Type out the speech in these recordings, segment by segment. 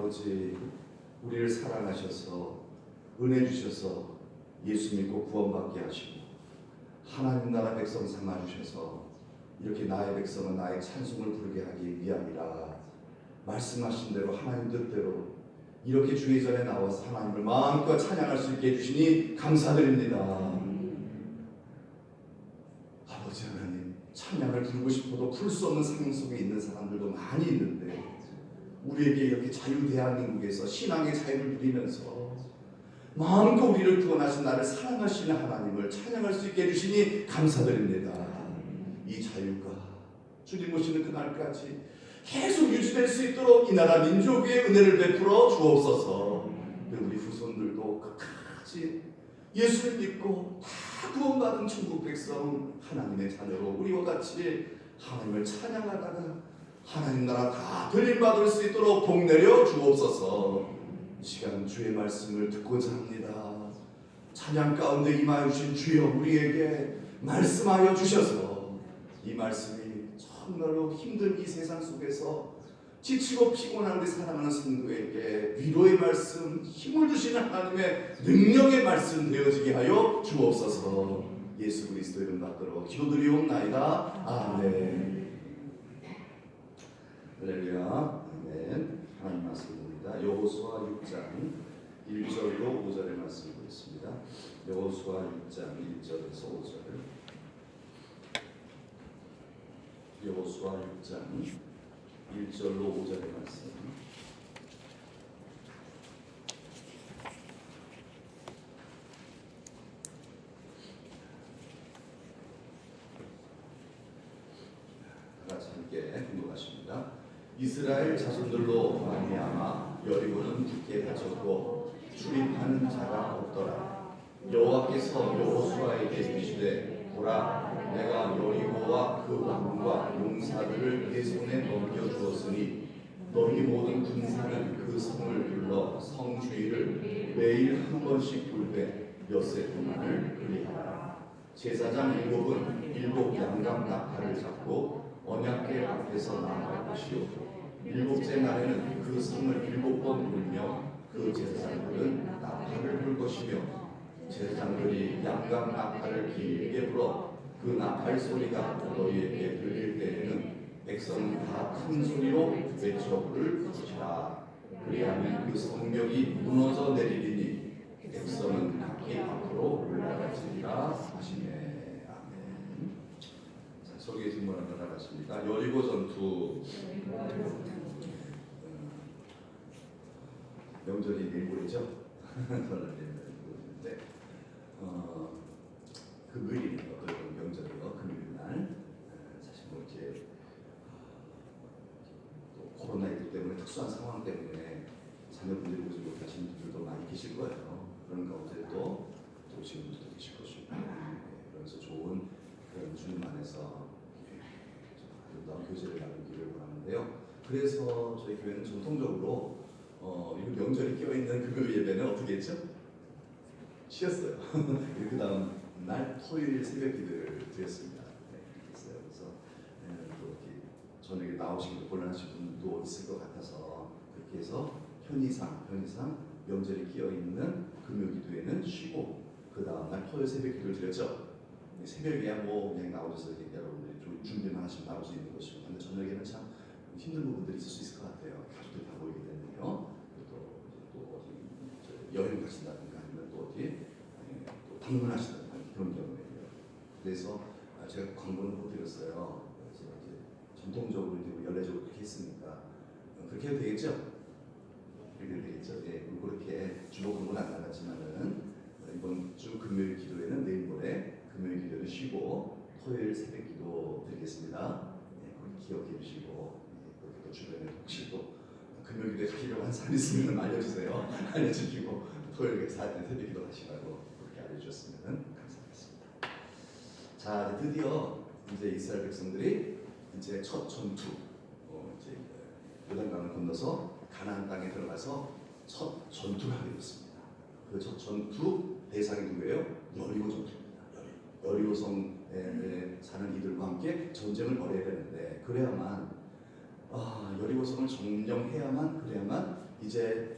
아버지, 우리를 사랑하셔서 은혜 주셔서 예수 믿고 구원받게 하시고 하나님 나라 백성 삼아주셔서 이렇게 나의 백성은 나의 찬송을 부르게 하기 위함이라 말씀하신 대로 하나님 뜻대로 이렇게 주의 전에 나와서 하나님을 마음껏 찬양할 수 있게 해주시니 감사드립니다. 아버지 하나님, 찬양을 부르고 싶어도 부를 수 없는 상황 속에 있는 사람들도 많이 있는데 우리에게 이렇게 자유 대한민국에서 신앙의 자유를 누리면서 마음껏 우리를 구원하신 나를 사랑하시는 하나님을 찬양할 수 있게 해주시니 감사드립니다. 이 자유가 주님 오시는 그날까지 계속 유지될 수 있도록 이 나라 민족 위에 은혜를 베풀어 주옵소서. 우리 후손들도 끝까지 예수를 믿고 다 구원받은 천국 백성 하나님의 자녀로 우리와 같이 하나님을 찬양하다가 하나님 나라 다 들림받을 수 있도록 복 내려 주옵소서. 이 시간 주의 말씀을 듣고자 합니다. 찬양 가운데 임하여 주신 주여 우리에게 말씀하여 주셔서 이 말씀이 정말로 힘든 이 세상 속에서 지치고 피곤한 우리 사랑하는 성도에게 위로의 말씀, 힘을 주시는 하나님의 능력의 말씀 되어지게 하여 주옵소서. 예수 그리스도 이름 받들어 기도드리옵나이다. 아멘. 할렐루야. 아멘. 하나님 말씀입니다. 여호수아 6장 1절로 5절의 말씀 보겠습니다. 여호수아 6장 1절에서 5절. 여호수아 6장 1절로 5절의 말씀. 다 같이 함께 공독하십니다. 이스라엘 자손들로 말미암아 여리고는 굳게 닫혔고 출입하는 자가 없더라. 여호와께서 여호수아에게 이르시되 보라, 내가 여리고와 그 왕과 용사들을 내 손에 넘겨주었으니 너희 모든 군사는 그 성을 둘러 성 주위를 매일 한 번씩 돌되 엿새 동안을 그리하라. 제사장 7은 7 양감 나팔을 잡고 언약궤 앞에서 나아갈 것이요 7째 날에는 그 성을 7번 울며 그 제사장들은 나팔을 불 것이며 제사장들이 양감 나팔을 길게 불어 그 나팔 소리가 너희에게 들릴 때에는 백성은 다 큰 소리로 외쳐 부를 것이라. 그리하면 그 성벽이 무너져 내리리니 백성은 각기 앞으로 올라가지리라 하시네. 아멘. 자, 소개 질문을 나가십니다. 여리고 전투. 명절이 내일 모레죠. 네. 금요일이 어떤 명절이요? 금요일 날 사실 뭐 이제 또 코로나19 때문에 특수한 상황 때문에 자녀분들이 오지 못하시는 분들도 많이 계실 거예요. 그런 가운데 또 오시는 분들도 계실 것이고, 그래서 좋은 그런 주님 안에서 아름다운 교제를 나누기를 원하는데요. 그래서 저희 교회는 전통적으로 이 명절이 껴있는 금요일 예배는 어떻게 했죠? 쉬었어요. 그 다음 날 토요일 새벽 기도를 드렸습니다. 네, 그래서 또 이렇게 저녁에 나오시기도 곤란하신 분도 있을 것 같아서 그렇게 해서 편의상 명절이 끼어 있는 금요 기도에는 쉬고 그 다음 날 토요일 새벽 기도를 드렸죠. 새벽에야 뭐 그냥 나오셔서 여러분들이 좀 준비만 하시면 나올 수 있는 것이고, 근데 저녁에는 참 힘든 부분들이 있을 수 있을 것 같아요. 가족들이 다 모이게 되면요. 또 어디 여행 가신다든가 아니면 또 어디 또 방문하시다든가 그런 경우에요. 그래서 제가 광고는 못 드렸어요. 그래서 이제 전통적으로 이제 연례적으로 그렇게 했으니까 그렇게 해도 되겠죠? 그렇게 해도 되겠죠? 예, 그렇게 주로 광고는 안 나갔지만은 이번 주 금요일 기도에는 내일 모레 금요일 기도를 쉬고 토요일 새벽 기도 드리겠습니다. 예, 그렇게 기억해 주시고 그렇게 또 주변에 혹시 또 금요일 기도에 가시려고 한 사람 있으면 알려주세요. 알려주시고 토요일에 새벽 기도 하시라고 그렇게 알려주셨으면 감사하겠습니다. 자, 드디어 이제 이스라엘 백성들이 이제 첫 전투, 이제 요단강을 건너서 가나안 땅에 들어가서 첫 전투를 하게 됐습니다. 그 첫 전투 대상이 누구예요? 여리고 전투입니다. 여리고 성에 사는 이들과 함께 전쟁을 벌여야 되는데 그래야만 여리고 성을 점령해야만 그래야만 이제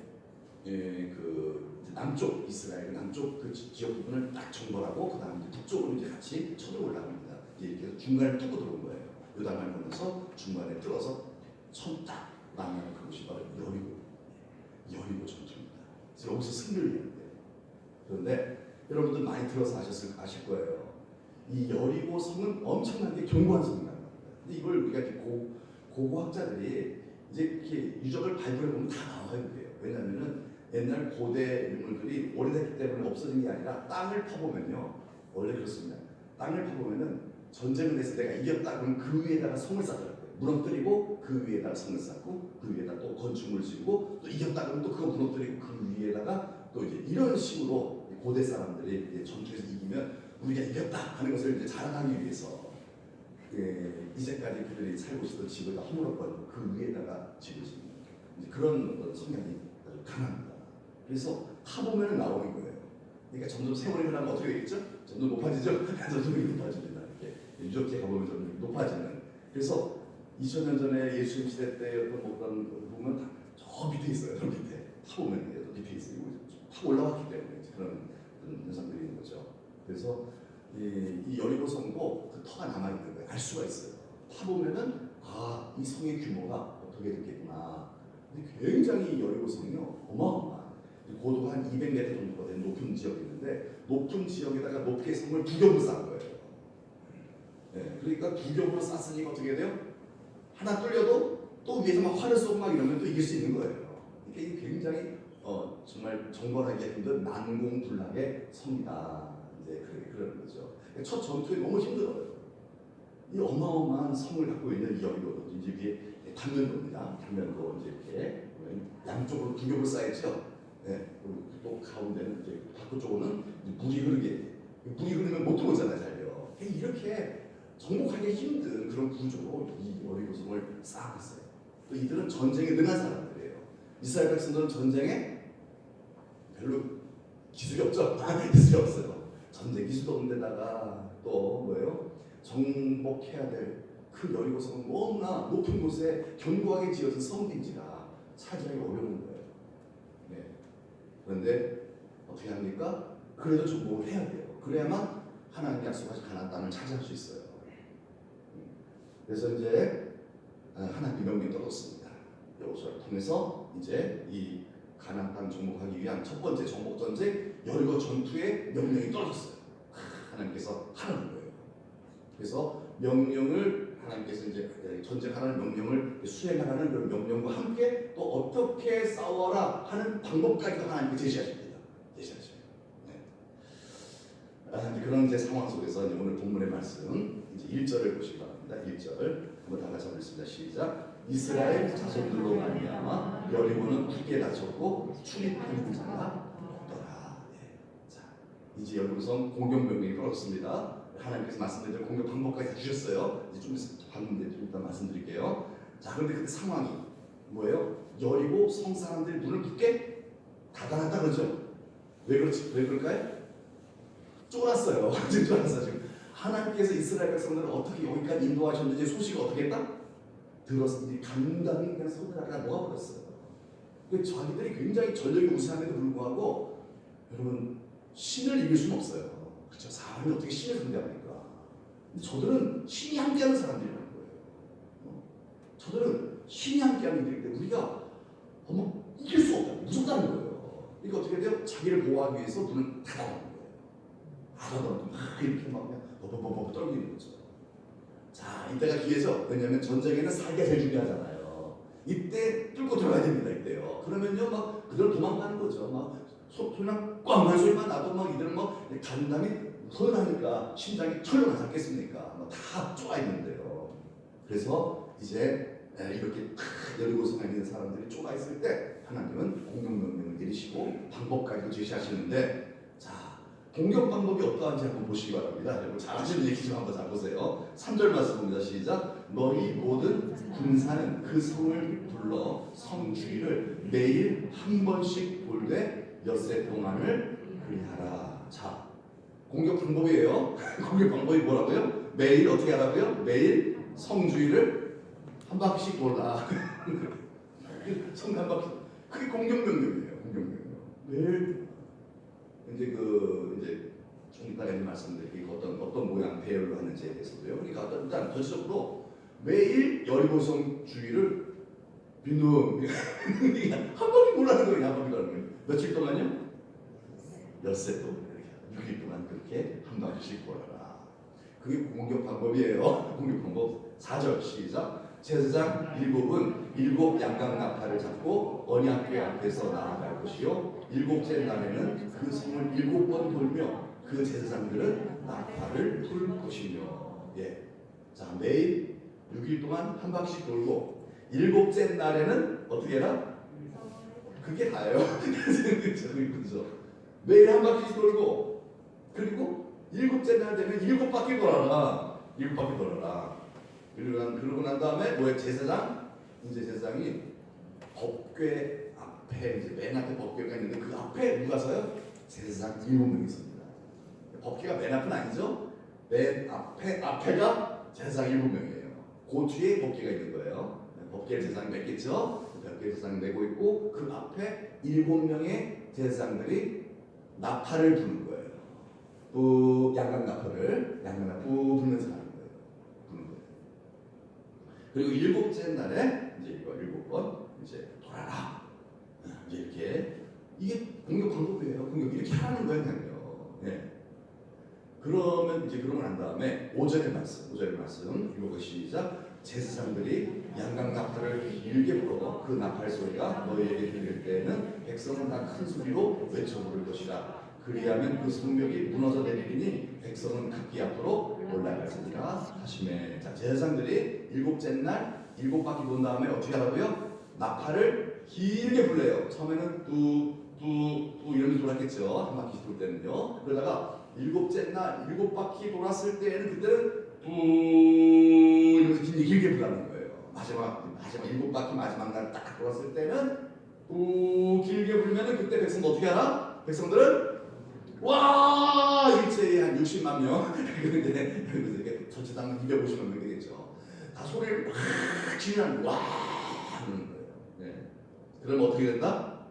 그 남쪽 이스라엘 남쪽 그 지역 부분을 딱 정벌하고 그 다음에 북쪽으로 이제 같이 쳐들어 올라갑니다. 이제 이렇게 해서 중간에 뚫고 들어온 거예요. 요단강을 건너서 중간에 뚫어서 처음 딱 만나는 그곳이 바로 여리고 전투입니다. 그래서 여기서 승리를 이루는데요. 그런데 여러분들 많이 들어서 아실 거예요. 이 여리고 성은 엄청나게 견고한 성이라는 겁니다. 근데 이걸 우리가 이제 고고학자들이 이제 이렇게 유적을 발굴해 보면 다 나와요. 그게요. 왜냐하면은 옛날 고대 유물들이 오래됐기 때문에 없어진 게 아니라 땅을 파보면요. 원래 그렇습니다. 땅을 파보면은 전쟁을 해서 내가 이겼다 그러면 그 위에다가 성을 쌓더라고요. 무너뜨리고 그 위에다가 성을 쌓고 그 위에다 또 건축물을 지고 또 이겼다 그러면 또 그거 무너뜨리고 그 위에다가 또 이제 이런 식으로 고대 사람들이 이제 전투에서 이기면 우리가 이겼다 하는 것을 이제 자랑하기 위해서 이제까지 그들이 살고 있었던 집을 다 허물었거든요. 그 위에다가 집을 짓는 그런 성향이 아주 강합니다. 그래서 타보면 나오는 거예요. 그러니까 점점 세월이 흐르면 어떻게 되겠죠? 점점 높아지죠? 점점 높아집니다. 이렇게 가보면 좀 높아지는. 그래서 2000년 전에 예수님 시대 때였던 뭐 그런 보면 저 밑에 있어요. 저 밑에 타보면 저 밑에 있어요. 타고 올라왔기 때문에 그런 현상들이 있는 거죠. 그래서 이 여리고 성도 그 터가 남아 있는 거예요. 알 수가 있어요. 타보면은 이 성의 규모가 어떻게 됐겠구나. 근데 굉장히 여리고 성이요 어마어마한 고도가 한 200m 정도가 되는 높은 지역이 있는데 높은 지역에다가 높게 성을 두 겹으로 쌓은 거예요. 네, 그러니까 두 겹으로 쌓았으니까 어떻게 돼요? 하나 뚫려도 또 위에서 막 활을 쏘고 막 이러면 또 이길 수 있는 거예요. 그러니까 이게 굉장히 정말 정벌하기 힘든 난공불락의 성이다. 이제 그런 거죠. 첫 전투에 너무 힘들어요. 이 어마어마한 성을 갖고 있는 이 여리고 이제 위에 단면도입니다. 단면도 이제 이렇게 양쪽으로 두 겹을 쌓였죠. 네, 또 가운데는 이제 바깥 쪽으로는 물이 흐르면 못 들어오잖아요, 잘요. 이렇게 정복하기 힘든 그런 구조로 이 여리고 성을 쌓았어요. 또 이들은 전쟁에 능한 사람들이에요. 이스라엘 백성들은 전쟁에 별로 기술이 없죠. 기술이 없어요. 전쟁 기술도 없는 데다가 또 뭐예요? 정복해야 될 그 여리고 성은 너무나 높은 곳에 견고하게 지어진 성빈지라 차지하기 어려운 거예요. 네. 그런데 어떻게 합니까? 그래도 정복을 해야 돼요. 그래야만 하나님이 약속하신 가나안 땅을 차지할 수 있어요. 그래서 이제 하나님의 명령이 떨어졌습니다. 여호수아를 통해서 이제 이 가나안 땅 정복하기 위한 첫 번째 정복 전쟁 여리고 전투의 명령이 떨어졌어요. 하나님께서 하라는 거예요. 그래서 명령을 하나님께서 이제 전쟁하라는 명령을 수행하라는 그런 명령과 함께 또 어떻게 싸워라 하는 방법까지도 하나님께 제시하십니다. 네. 그런 이제 상황 속에서 이제 오늘 본문의 말씀 이제 1절을 보시기 바랍니다. 1절 한번 다 같이 읽습니다. 시작. 이스라엘 자손들로 말미암아 여리고는 굳게 닫혔고 출입하는 자가 없더라. 네. 자, 이제 여리고성 공격 명령이 떨어졌습니다. 하나님께서 말씀드린 공격 방법까지 주셨어요. 이제 좀 봤는데 좀 이따 말씀드릴게요. 자, 그런데 그때 상황이 뭐예요? 여리고 성 사람들이 문을 굳게 닫아놨다 그러죠. 왜 그럴까요? 쫄았어요. 완전 쫄았어요. 지금 하나님께서 이스라엘 백성들을 어떻게 여기까지 인도하셨는지 소식을 어떻게 했다? 들었으니 감당이 그냥 손을 하나 놓아버렸어요. 자기들이 굉장히 전력이 우세함에도 불구하고 여러분 신을 이길 수는 없어요. 그렇죠? 사람이 어떻게 신을 상대합니까? 저들은 신이 함께하는 사람들이라는 거예요. 저들은 신이 함께하는 일이기 때문에 우리가 이길 수 없다. 무섭다는 거예요. 그러니까 어떻게 돼요? 자기를 보호하기 위해서 문을 닫아놓는 거예요. 닫아놓고 막 이렇게 막 그냥 버벅버벅 떨리는 거죠. 자, 이때가 기회죠. 왜냐하면 전쟁에는 살기가 제일 중요하잖아요. 이때 뚫고 들어가야 됩니다. 이때요. 그러면요, 막 그대로 도망가는 거죠. 막 그냥 꽝한 소리만 나도 막 이들은 막 간담이 소연하니까 심장이 철렁하지 않겠습니까? 다 쪼아 있는데요. 그래서 이제 이렇게 여리고 성에 있는 사람들이 쪼아 있을 때 하나님은 공격 명령을 내리시고 방법까지도 제시하시는데, 자, 공격 방법이 어떠한지 한번 보시기 바랍니다. 여러분 잘 아시는 얘기 좀 한번 잘 보세요. 3절 말씀 봅니다. 시작. 너희 모든 군사는 그 성을 불러 성 주위를 매일 한 번씩 돌되 엿새 동안을 그리하라. 자, 공격 방법이에요. 공격 방법이 뭐라고요? 매일 어떻게 하라고요? 매일 성 주위를 한 바퀴씩 돌라. 성 한 바퀴. 그게 공격명령이에요. 공격명령. 매일 이제 좀 이따가 말씀드릴게요. 어떤 모양 배열로 하는지에 대해서도요. 그러니까 일단 전체적으로 매일 여리고성 주기를 빈둥 한 바퀴 몰라는 거예요. 한 바퀴 가는 거예요. 며칠 동안요? 엿새 동안 6일 동안 그렇게 한 바퀴씩 돌아라. 그게 공격 방법이에요. 공격 방법. 4절 시작. 제사장 일곱은 일곱 양각 나팔을 잡고 언약궤 앞에서 나아갈 것이요 일곱째 날에는 그 성을 7번 돌며 그 제사장들은 나팔을 불 것이며. 예. 자, 매일 6일 동안 한 바퀴씩 돌고 7째 날에는 어떻게 해라? 그게 다예요. 그렇죠. 매일 한 바퀴씩 돌고 그리고 7째 날 되면 7바퀴 돌아라. 7바퀴 돌아라. 그러고 난 다음에 뭐야? 제사장이 법궤 앞에 이제 맨 앞에 법궤가 있는데 그 앞에 누가 서요? 제사장 7명이 있습니다. 법궤가 맨 앞은 아니죠? 맨 앞에가 제사장 7명이에요. 그 뒤에 법궤가 있는 거예요. 법궤를 제사장이 맺겠죠? 법궤 제사장이 메고 있고 그 앞에 7명의 제사장들이 나팔을 부는 거예요. 양각 나팔을 부르면서 하는 거예요. 그리고 7째 날에 이제 이거 7번 이제 돌아라. 이제 이렇게 이게 공격 방법이에요. 공격 이렇게 하는 거예요, 그냥요. 네. 그러면 이제 그러고 난 다음에 5절의 말씀 읽어보 시작. 제사장들이 양각 나팔을 길게 불어 그 나팔 소리가 너희에게 들릴 때에는 백성은 다 큰 소리로 외쳐 부를 것이라. 그리하면 그 성벽이 무너져 내리니 백성은 각기 앞으로 올라갈지니라 하시매. 자, 제사장들이 7째 날 7바퀴 돈 다음에 어떻게 하라고요? 나팔을 길게 불러요. 처음에는 뚜뚜뚜 이러면서 돌았겠죠. 한 바퀴 돌 때는요. 그러다가 7째 날 7바퀴 돌았을 때는 그때는 뚜 이러면서 길게 불라는 거예요. 마지막 7바퀴 마지막 날 딱 돌았을 때는 뚜 길게 불면은 그때 백성 어떻게 하나? 백성들은 와 일제히 한 60만 명 근데 전체 당 250만 명 되겠죠. 다 소리를 막 지르는 와 하는 거예요. 네. 그럼 어떻게 된다?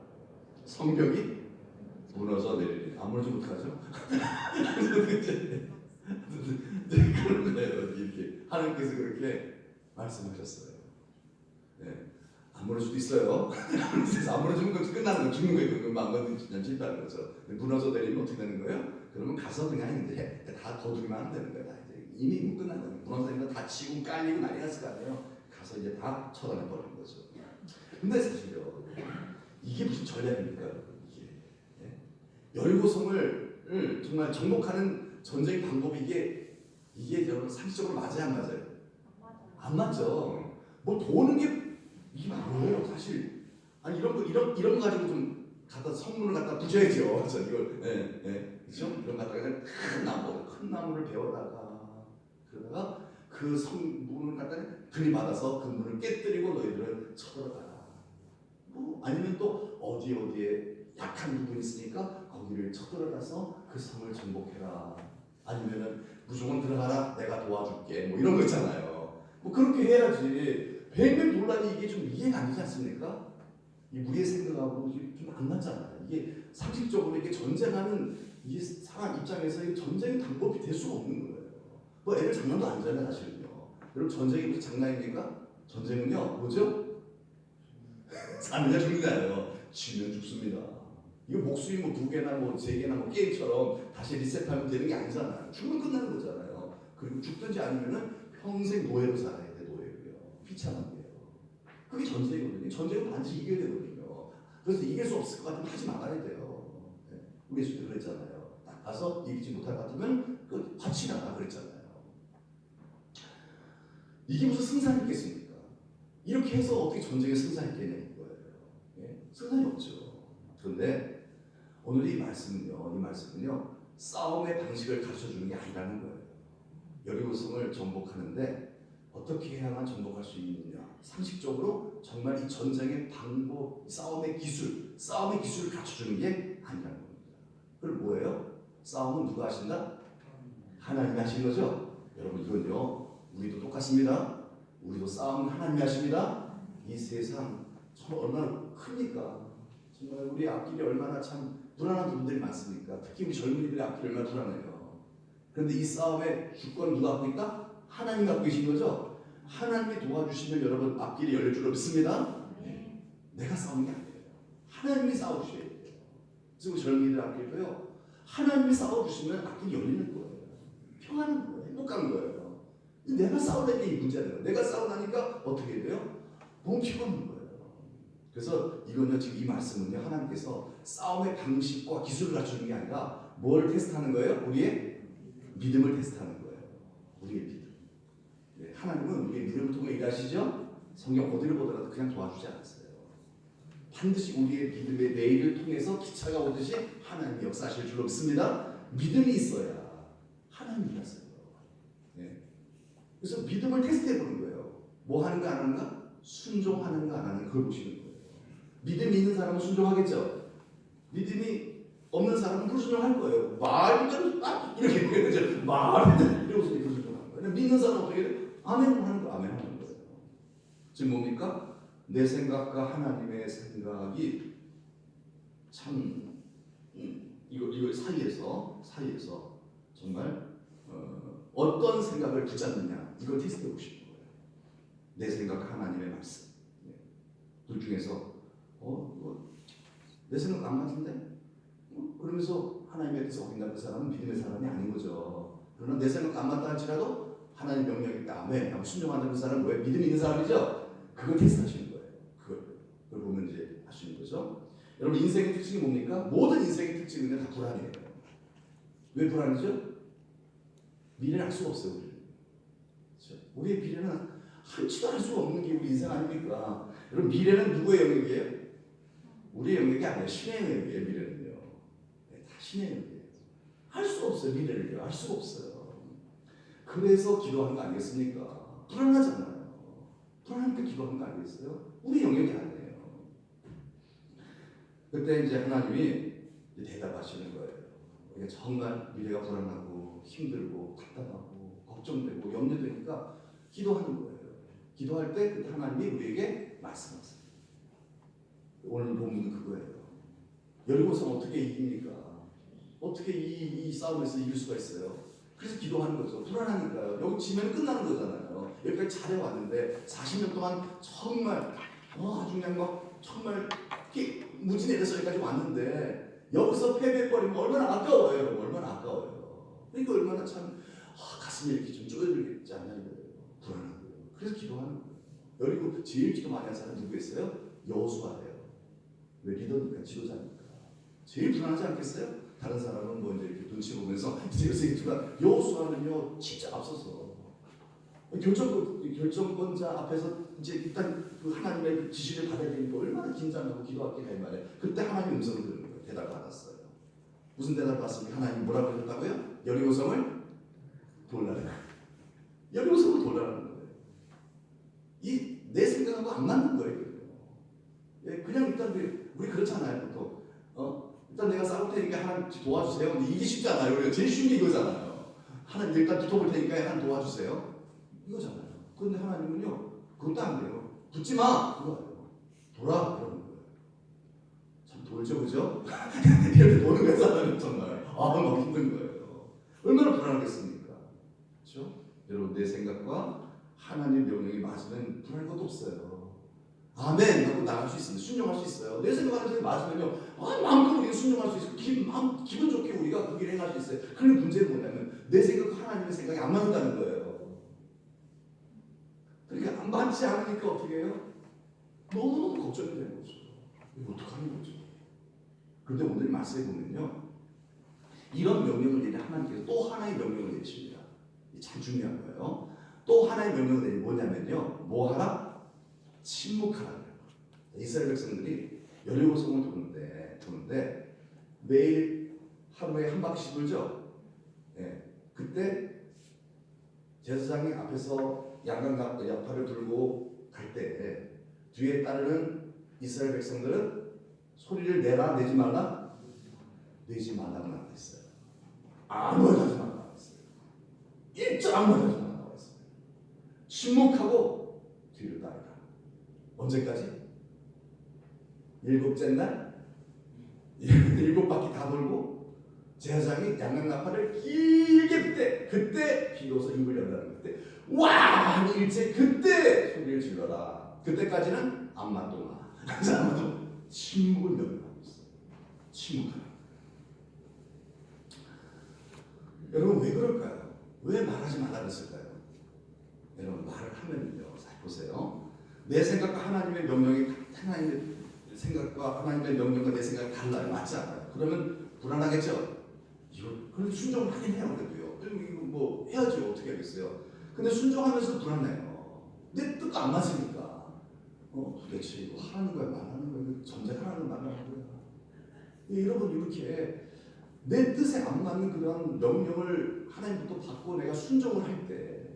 성벽이 무너져 내리니. 안 무너지면 어떡하죠? 그런 거예요. 이렇게 하나님께서 그렇게 말씀하셨어요. 네. 안 무너질 수도 있어요. 안 무너지면 끝나는 거, 죽는 거예요. 그럼 안 무너지면 실패하는 거죠. 무너져 내리면 어떻게 되는 거예요? 그러면 가서 그냥 이제 다 거두기만 하면 되는 거예요. 이미 뭐 끝난 거예요. 무너져 내리면 다 지고 깔리고 난리 났을 거 아니에요. 가서 이제 다 처단해 버리는 거죠. 근데 사실요, 이게 무슨 전략입니까? 여리고성을 정말 정복하는 전쟁 방법이 이게 여러분 상식적으로 맞아요, 안 맞아요? 안 맞죠. 뭐 도는 게 이게 뭐예요, 사실. 아니 이런 거 가지고 좀 갖다 성문을 갖다 붙여야죠. 저 이걸 그렇죠? 이런 갖다가 큰 나무를 베어다가 그러다가 그 성문을 갖다가 들이받아서 그 문을 깨뜨리고 너희들은 쳐들어가라. 뭐 아니면 또 어디에 약한 부분이 있으니까 거기를 쳐들어가서 그 성을 정복해라. 아니면은 무조건 들어가라, 내가 도와줄게. 뭐 이런 거 있잖아요. 뭐 그렇게 해야지. 백면 논란이 이게 좀 이해가 안 되지 않습니까? 이 우리의 생각하고 좀 안 맞잖아요. 이게 상식적으로 이게 전쟁하는 이 사람 입장에서 이 전쟁의 방법이 될 수가 없는 거예요. 뭐 애들 장난도 아니잖아요, 사실은요. 여러분 전쟁이 무슨 장난입니까? 전쟁은요, 뭐죠? 사느냐 죽느냐예요. 지면 죽습니다. 이거 목숨이 뭐 2개나 뭐 3개나 뭐 게임처럼 다시 리셋하면 되는 게 아니잖아요. 죽으면 끝나는 거잖아요. 그리고 죽든지 아니면은 평생 노예로 살아야 돼, 노예로요. 비참한데요. 그게 전쟁이거든요. 전쟁은 반드시 이겨야 되거든요. 그래서 이길 수 없을 것 같으면 하지 말아야 돼요. 네. 우리 예수도 그랬잖아요. 딱 가서 이기지 못할 것 같으면 같이 나가 그랬잖아요. 이게 무슨 승산이 있겠습니까? 이렇게 해서 어떻게 전쟁에 승산이 있겠냐는 거예요. 네? 승산이 없죠. 그런데 오늘 이 말씀은요, 싸움의 방식을 가르쳐 주는 게 아니라는 거예요. 여리고성을 정복하는데 어떻게 해야만 정복할 수 있느냐. 상식적으로 정말 이 전쟁의 방법, 싸움의 기술을 가르쳐 주는 게 아니라는 겁니다. 그럼 뭐예요? 싸움은 누가 하신다? 하나님이 하신 거죠? 여러분 이건요, 우리도 똑같습니다. 우리도 싸움은 하나님이 하십니다. 이 세상 정말 얼마나 크니까 정말 우리 앞길이 얼마나 참 불안한 분들이 많습니까? 특히 우리 젊은이들의 앞길이 얼마나 불안해요. 그런데 이 싸움의 주권은 누가 갖고 있다? 하나님 갖고 계신 거죠? 하나님이 도와주시면 여러분 앞길이 열릴 줄 믿습니다. 네. 내가 싸우는 게 아니에요. 하나님이 싸우셔야 돼요. 그래서 우리 젊은이들 앞길도요. 하나님이 싸워주시면 앞길이 열리는 거예요. 평안한 거예요. 행복한 거예요. 내가 싸우는 게 문제예요. 내가 싸우니까 어떻게 돼요? 너무 피곤한 거예요. 그래서 이건요, 지금 이 말씀은요, 하나님께서 싸움의 방식과 기술을 갖추는 게 아니라 뭘 테스트하는 거예요? 우리의 믿음을 테스트하는 거예요. 우리의 믿음. 네, 하나님은 우리의 믿음을 통해 일하시죠? 성경 어디를 보더라도 그냥 도와주지 않았어요. 반드시 우리의 믿음의 내일을 통해서 기차가 오듯이 하나님이 역사하실 줄로 믿습니다. 믿음이 있어야 하나님이 일하세요. 네. 그래서 믿음을 테스트해 보는 거예요. 뭐 하는가 안 하는가? 순종하는가 안 하는가 그걸 보시는 거예요. 믿음이 있는 사람은 순종하겠죠. 믿음이 없는 사람은 불순종할 거예요. 말대로 딱 이렇게 되죠. 말대로 이러고서 불순종하는 거예요. 믿는 사람은 어떻게 돼요? 아멘 하는 거, 아멘 하는 거예요. 지금 뭡니까? 내 생각과 하나님의 생각이 참 이거 사이에서 정말 어떤 생각을 붙잡느냐 이걸 테스트해 보시는 거예요. 내 생각 하나님의 말씀. 둘 중에서 이거 내 생각 안 맞는데? 그러면서 하나님의 뜻을 어긴다 그 사람은 믿음의 사람이 아닌 거죠. 그러나 내 생각 안 맞다 할지라도 하나님 명령일 때 아멘 하고 순종하는 그 사람은 뭐예요? 믿음이 있는 사람이죠. 그걸 테스트하시는 거예요. 그걸 보면 이제 아시는 거죠. 여러분 인생의 특징이 뭡니까? 모든 인생의 특징은 다 불안이에요. 왜 불안이죠? 미래를 알 수가 없어요. 그렇죠? 우리의 미래는 한치도 알 수가 없는 게 우리 인생 아닙니까? 여러분 미래는 누구의 영역이에요? 우리의 영역이 아니에요. 신의 영역이에요. 미래는요. 네, 다 신의 영역이에요. 알 수가 없어요. 미래를요. 알 수가 없어요. 그래서 기도하는 거 아니겠습니까? 불안하잖아요. 불안하니까 기도하는 거 아니겠어요? 우리 영역이 아니에요. 그때 이제 하나님이 대답하시는 거예요. 우리가 정말 미래가 불안하고 힘들고 답답하고 걱정되고 염려되니까 기도하는 거예요. 기도할 때 그때 하나님이 우리에게 말씀하세요. 오늘 본문은 그거예요. 여리고성 어떻게 이깁니까? 어떻게 이 싸움에서 이길 수가 있어요? 그래서 기도하는 거죠. 불안하니까요. 여기 지면 끝나는 거잖아요. 여기까지 잘해왔는데 40년 동안 정말 아주 그냥 막 정말 무진에서 여기까지 왔는데 여기서 패배해버리면 얼마나 아까워요. 여러분. 얼마나 아까워요. 그러니까 얼마나 참 가슴이 이렇게 좀 쪼여들겠지 않냐 이거예요. 불안한 거예요. 그래서 기도하는 거예요. 여리고 제일 기도 많이 한 사람 누구였어요? 여호수아예요. 왜 리더니까 지도자니까. 제일 불안하지 않겠어요? 다른 사람은 뭐 이제 이렇게 눈치 보면서 이제 요새 기도가 여호수아는요 진짜 앞서서 결정권자 앞에서 이제 일단 그 하나님의 지시를 받아야 되니까 얼마나 긴장하고 기도하겠냐 이 말이에요. 그때 하나님 음성을 들은 거예요. 대답을 받았어요. 무슨 대답을 받습니까? 하나님 뭐라고 하셨다고요? 여리고성을 돌라라. 여리고성을 돌라라는 거예요. 이 내 생각하고 안 맞는 거예요. 예, 그냥 일단 우리 그렇잖아요. 보통 일단 내가 싸울 테니까 하나님 도와주세요. 근데 이게 쉽지 않아요. 우리가 제일 쉬운 게 이거잖아요. 하나님 일단 붙어볼 테니까 하나님 도와주세요. 이거잖아요. 그런데 하나님은요 그것도 안 돼요. 붙지 마. 그거예요. 돌아. 그러는 거예요. 참 돌죠, 그죠? 이렇게 도는 거예요, 사람은 정말. 너무 힘든 거예요. 얼마나 불안하겠습니까? 그렇죠? 여러분 내 생각과 하나님 명령이 맞으면 불안할 것도 없어요. 아멘 하고 나갈 수 있습니다. 순종할 수 있어요. 내 생각하는 게 맞으면요 마음껏 우리가 순종할 수 있어요. 기분 좋게 우리가 그 길을 행할 수 있어요. 그런데 문제는 뭐냐면 내 생각과 하나님의 생각이 안 맞는다는 거예요. 그러니까 안 맞지 않으니까 어떻게 해요? 너무너무 걱정이 되는 거죠. 이거 어떡하는 거죠? 그런데 오늘 말씀에 보면요 이런 명령을 내리는 하나님께서 또 하나의 명령을 내리십니다. 참 중요한 거예요. 또 하나의 명령을 내리는 뭐냐면요 뭐 하라? 침묵하라. 이스라엘 백성들이 여리고성을 도는데 매일 하루에 한 바퀴씩 돌죠. 네. 그때 제사장이 앞에서 양강 야파를 들고 갈 때 뒤에 따르는 이스라엘 백성들은 소리를 내라 내지 말라? 내지 말라고 나와 있어요. 아무 말 하지 말라고 나와 있어요. 일절 아무 말 하지 말라고 나와 있어요. 침묵하고 뒤를 따르라. 언제까지? 7째 날 일곱 바퀴 다 돌고 제사장이 양양나팔을 길게 그때 비로소 입을 열라는 그때 와! 일제 그때 소리를 질러라. 그때까지는 암만 동안 그래서 아무도 침묵을 명령하고 있어요. 침묵하라. 여러분 왜 그럴까요? 왜 말하지 말라 그랬을까요? 여러분 말을 하면요, 잘 보세요. 내 생각과 하나님의 명령이 하나님의 생각과 하나님의 명령과 내 생각이 달라요. 맞지 않아요? 그러면 불안하겠죠. 이거 그럼 순종을 하긴 해요. 그래도요. 이거 뭐 해야죠. 어떻게 하겠어요? 근데 순종하면서 불안해요. 내 뜻도 안 맞으니까. 도대체 이거 하라는 거야, 말하는 거야, 전제하라는 말하는 거야. 여러분 이렇게 내 뜻에 안 맞는 그런 명령을 하나님부터 받고 내가 순종을 할 때,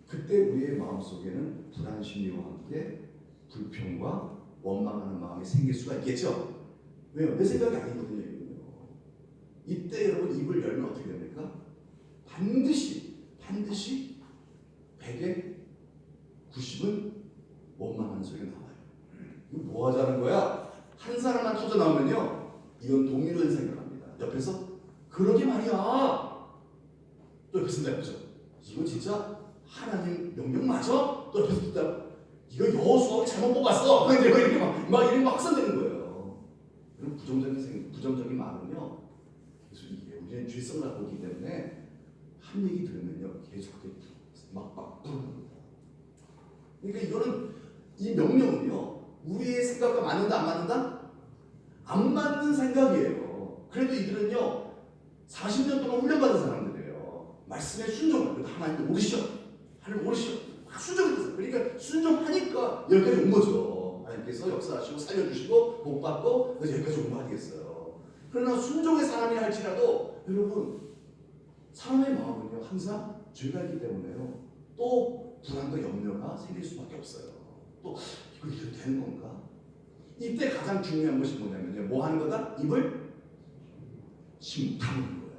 그때 우리의 마음속에는 불안심과 함께 불평과 원망하는 마음이 생길 수가 있겠죠. 왜요? 내 생각이 아니거든요. 이때 여러분 입을 열면 어떻게 됩니까? 반드시 100에 90은 원망하는 소리가 나와요. 이거 뭐 하자는 거야? 한 사람만 터져 나오면요, 이건 동일한 생각합니다. 옆에서 그러게 말이야. 또 옆에서 내가 보죠. 이거 진짜 하나님 명령 맞아? 또 옆에서 듣다. 이거 여호수아가 잘못 뽑았어. 이렇게 막 확산되는 거예요. 그런 부정적인 말은요, 계속 이게 우리는 질성을 보기 때문에 한 얘기 들으면요, 계속 막 부릅니다. 그러니까 이거는 이 명령은요, 우리의 생각과 맞는다 안 맞는다? 안 맞는 생각이에요. 그래도 이들은요 40년 동안 훈련받은 사람들이에요. 말씀에 순종을. 그래도 하나님도 모르시죠. 하나님 모르시죠. 순종을 했어요. 그러니까 순종하니까 여기까지 온 거죠. 하나님께서 역사하시고 살려주시고 복받고 그래서 여기까지 온 거 아니겠어요. 그러나 순종의 사람이 할지라도 여러분 사람의 마음은요 항상 죄가 있기 때문에요 또 불안과 염려가 생길 수밖에 없어요. 또 이거 이래도 되는 건가? 이때 가장 중요한 것이 뭐냐면요, 뭐 하는 거다? 입을 침묵하는 거예요.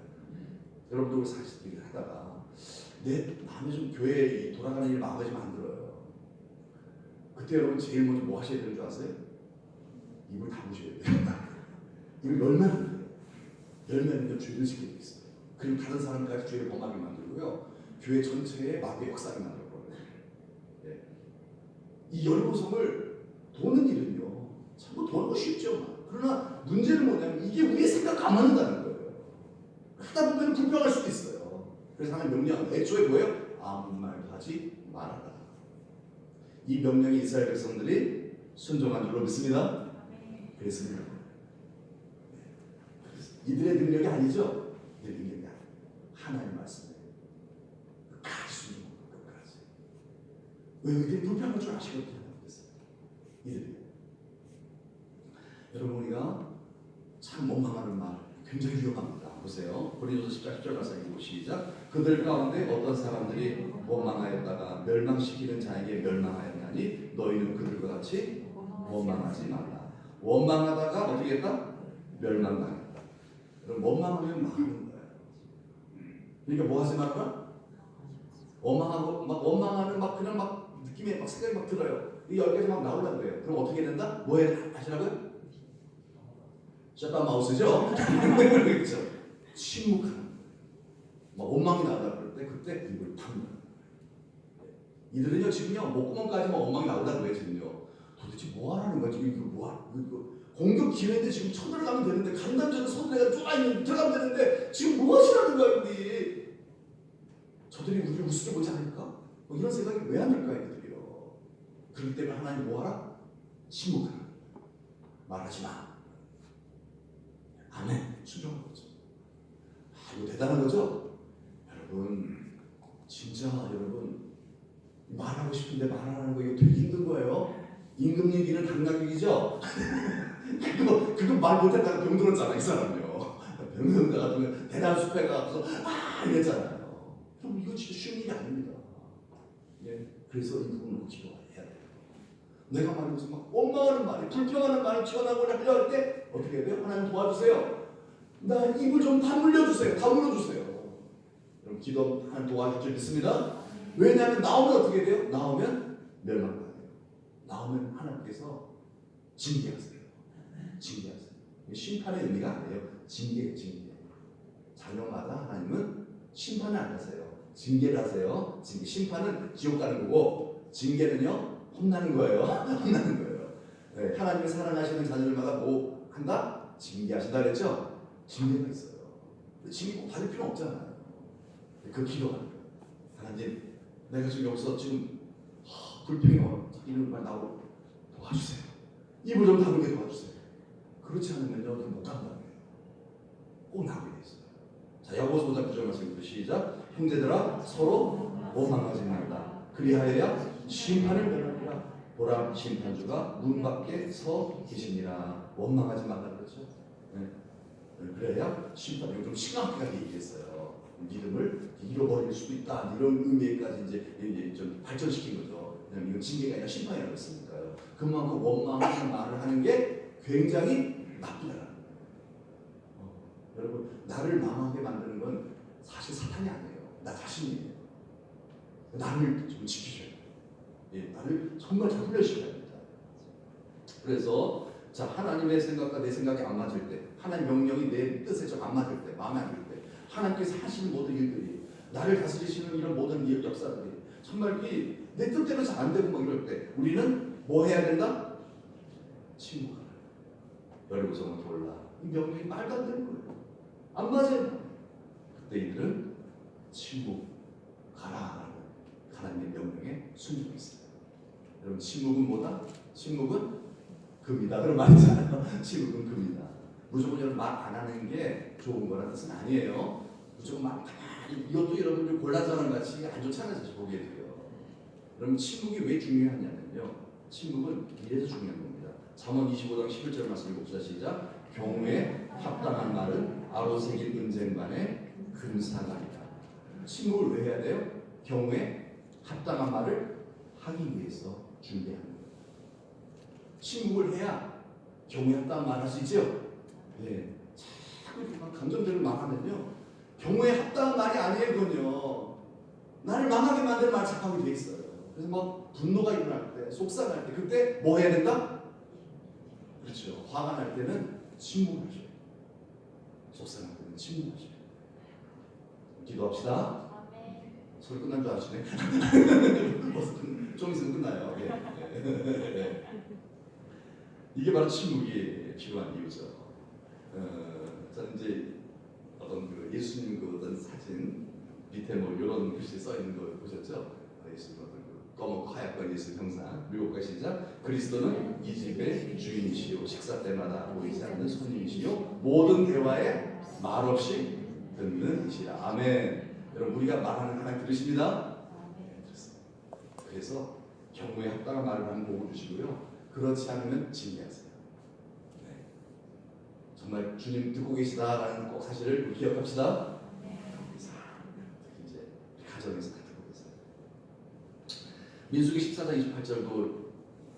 여러분들 사실 하다가 남의 좀 교회 돌아가는 일 마음에 좀 안 들어요. 그때 여러분 제일 먼저 뭐 하셔야 되는 줄 아세요? 입을 다무셔야 돼요. 입을 열면 안 돼요. 열면 죄를 짓게 돼 있어요. 그리고 다른 사람까지 죄를 범하게 만들고요, 교회 전체에 마귀의 역사를 만들어버려요. 네. 이 열보성을 도는 일은요 참 도는 거 쉽죠. 그러나 문제는 뭐냐면 이게 우리의 생각과 안 맞는다는 거예요. 하다 보면 불평할 수도 있어요. 그래서 하나님 명령 애초에 뭐예요? 아무 말도 하지 말아라. 이 명령이 이스라엘 백성들이 순종한 줄로 믿습니다. 그랬습니다. 이들의 능력이 아니죠. 이들의 능력이 아니에요. 하나님 말씀에 끝까지 순종하는 끝까지. 왜 이들이 불평할 줄 아시거든요. 이들이. 여러분 우리가 참 원망하는 말 굉장히 위험합니다. 보세요. 고린도서 10장 10절 가서 읽고 시작. 그들 가운데 어떤 사람들이 원망하였다가 멸망시키는 자에게 멸망하였나니 너희는 그들과 같이 원망하지 말라. 원망하다가 어떻게 했다? 멸망당했다. 그럼 원망하면 망하는 거예요. 그러니까 뭐 하지 말라? 원망하고 막 원망하는 막 그냥 막 느낌에 막 생각이 막 들어요. 이 열개서 막 나오려고 그래요. 그럼 어떻게 된다? 뭐 하시라고요? 샷단 마우스죠? 그렇죠. 침묵하는. 막 원망이 나오려고 그럴 때 그때 입을 탁. 이들은요 지금요 목구멍까지만 원망이 나오려고 그래요. 지금요. 도대체 뭐 하라는 거야? 지금 이거 뭐 공격 기회인데 지금 쳐들어가면 되는데 간담전에 손대가 쪼아있는 들어가면 되는데 지금 뭐 하시라는 거야 우리? 저들이 우리를 우습게 보지 않을까? 뭐 이런 생각이 왜 안 들까요? 이들이요. 그렇기 때문에 하나님 뭐하라? 침묵하라. 말하지 마. 아멘. 순종하는 거죠. 이거 대단한 거죠? 여러분 진짜 여러분 말하고 싶은데 말하는 거 이거 되게 힘든 거예요. 임금님기는 당나귀이죠? 그거 말 못했다가 병 들었잖아 이 사람이요. 병 들었다가 대단한 숲에 가서 이랬잖아요. 그럼 이거 진짜 쉬운 일이 아닙니다. 예, 그래서 이 부분을 기도해야 돼요. 내가 말하면서 막 원망하는 말이 불평하는 말이 튀어나오고 하려 할 때 어떻게 해야 돼요? 하나님 도와주세요. 나 입을 좀 다물려 주세요. 다물어 주세요. 그럼 기도 하나님 도와줄 줄 믿습니다. 왜냐하면 나오면 어떻게 돼요? 나오면 멸망당해요. 나오면 하나님께서 징계하세요. 징계하세요. 심판의 의미가 아니에요. 징계예요. 징계. 자녀마다 하나님은 심판을 안 하세요. 징계를 하세요. 징계. 심판은 지옥 가는 거고 징계는요 혼나는 거예요. 혼나는 거예요. 네, 하나님을 사랑하시는 자녀들마다 뭐 한다? 징계하신다 그랬죠? 징계가 있어요. 징계 꼭 받을 필요 없잖아요. 그 기도하는 거예요. 하나님, 내가 지금 여기서 지금 불평이 이런 말 나오고 도와주세요. 입을 좀 다물게 도와주세요. 그렇지 않으면요 못 간다는 거예요. 꼭 나오게 돼 있어요. 자, 야고보서 5장 9절 말씀입니다. 시작. 형제들아 서로 원망하지 말라. 그리하여야 심판을 면하리라. 보라 심판주가 문 밖에 서 계시니라. 원망하지 말라 그렇죠? 네. 그래야 심판이 좀 심각하게 얘기했어요. 믿음을 잃어버릴 수도 있다. 이런 의미까지 이제 좀 발전시킨 거죠. 왜냐면 이건 징계가 아니라 심판이라고 했으니까요. 그만큼 원망하는 말을 하는 게 굉장히 나쁘다라는 거예요. 여러분, 나를 망하게 만드는 건 사실 사탄이 아니에요. 나 자신이에요. 나를 좀 지키셔야 돼요. 예, 나를 정말 잘 훈련시켜야 됩니다. 그래서 자, 하나님의 생각과 내 생각이 안 맞을 때, 하나님 명령이 내 뜻에 좀 안 맞을 때, 마음에 안 들 때, 하나님께서 하시는 모든 일들이, 나를 다스리시는 이런 모든 역사들이 정말 내 뜻대로 잘 안 되고 뭐 이럴 때 우리는 뭐 해야 된다? 침묵하라. 열고성은 돌라. 이 명령이 말도 안 되는 거예요. 안 맞아요. 그때 이들은 침묵하라라는 하나님의 명령에 순종했어요. 여러분, 침묵은 뭐다? 침묵은 금이다. 그런 말이잖아요. 침묵은 금이다. 무조건 여러분 말 안 하는 게 좋은 거라는 뜻은 아니에요. 무조건 말 이것도 여러분들 곤란사람 같이 안 좋잖아요. 사실 보기에 돼요. 그럼 침묵이 왜 중요하냐면요. 침묵은 이래서 중요한 겁니다. 잠언 25장 11절 말씀 읽읍시다. 시작. 경우에 합당한 말은 아로새긴 은쟁반의 금사가리다. 침묵을 왜 해야 돼요? 경우에 합당한 말을 하기 위해서 준비하는 거예요. 침묵을 해야 경우에 합당한 말을 할 수 있죠. 네. 자꾸 감정들을 말하면요, 경우에 합당한 말이 아니에요. 그건요, 나를 망하게 만드는 말을 자꾸 하게 돼 있어요. 그래서 막 분노가 일어날 때, 속상할 때, 그때 뭐 해야 된다? 그렇죠. 화가 날 때는 침묵하셔야 돼요. 속상할 때는 침묵하셔야 돼요. 기도합시다. 소리 끝난 줄 아시네. 좀 있으면 끝나요. 네. 네. 이게 바로 침묵이 필요한 이유죠. 저는 이제 어떤 예수님 어떤 사진 밑에 뭐 이런 글씨 써 있는 거 보셨죠? 예수님 어떤 검은 하얗고 예수 형상. 미국과 시작. 그리스도는 이 집의 주인이시요 식사 때마다 보이지 않는 손님이시요 모든 대화에 말없이 듣는 이시라. 아멘. 여러분, 우리가 말하는 하나님 들으십니다. 네, 들었습니다. 그래서 경우에 합당한 말을 하는 복을 주시고요. 그렇지 않으면 징계하세요. 네. 정말 주님 듣고 계시다라는 꼭 사실을 기억합시다. 특히 이제 가정에서 다 듣고 계세요. 민수기 14장 28절도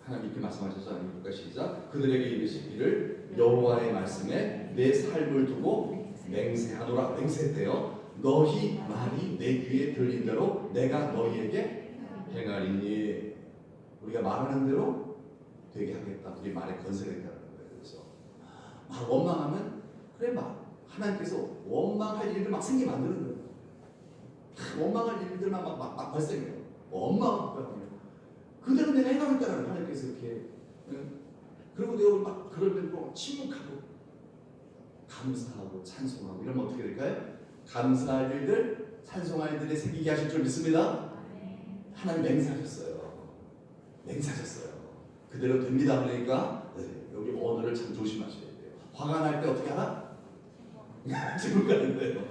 하나님 이렇게 말씀하셔서 아닙니까? 시작. 그들에게 이르시기를 여호와의 말씀에 내 삶을 두고 맹세하노라. 맹세했대요. 너희 말이 내 귀에 들린 대로 내가 너희에게 행하리니. 우리가 말하는 대로 되게 하겠다. 우리 말에 건설이 있다는 거예요. 그래서 막 원망하면 그래 막 하나님께서 원망할 일들 막 생기게 만드는 거예요. 원망할 일들만 막 발생해요. 원망하고 그대로 내가 행하겠다는 하나님께서 이렇게. 그리고 내가 막 그럴 때 뭐 침묵하고 감사하고 찬송하고 이러면 어떻게 될까요? 감사할 일들, 찬송할 일들에 생기게 하실 줄 믿습니다. 하나님 맹세하셨어요. 맹세하셨어요. 그대로 됩니다. 그러니까 여기 언어를 참 조심하셔야 돼요. 화가 날 때 어떻게 하나? 지금 가는데요.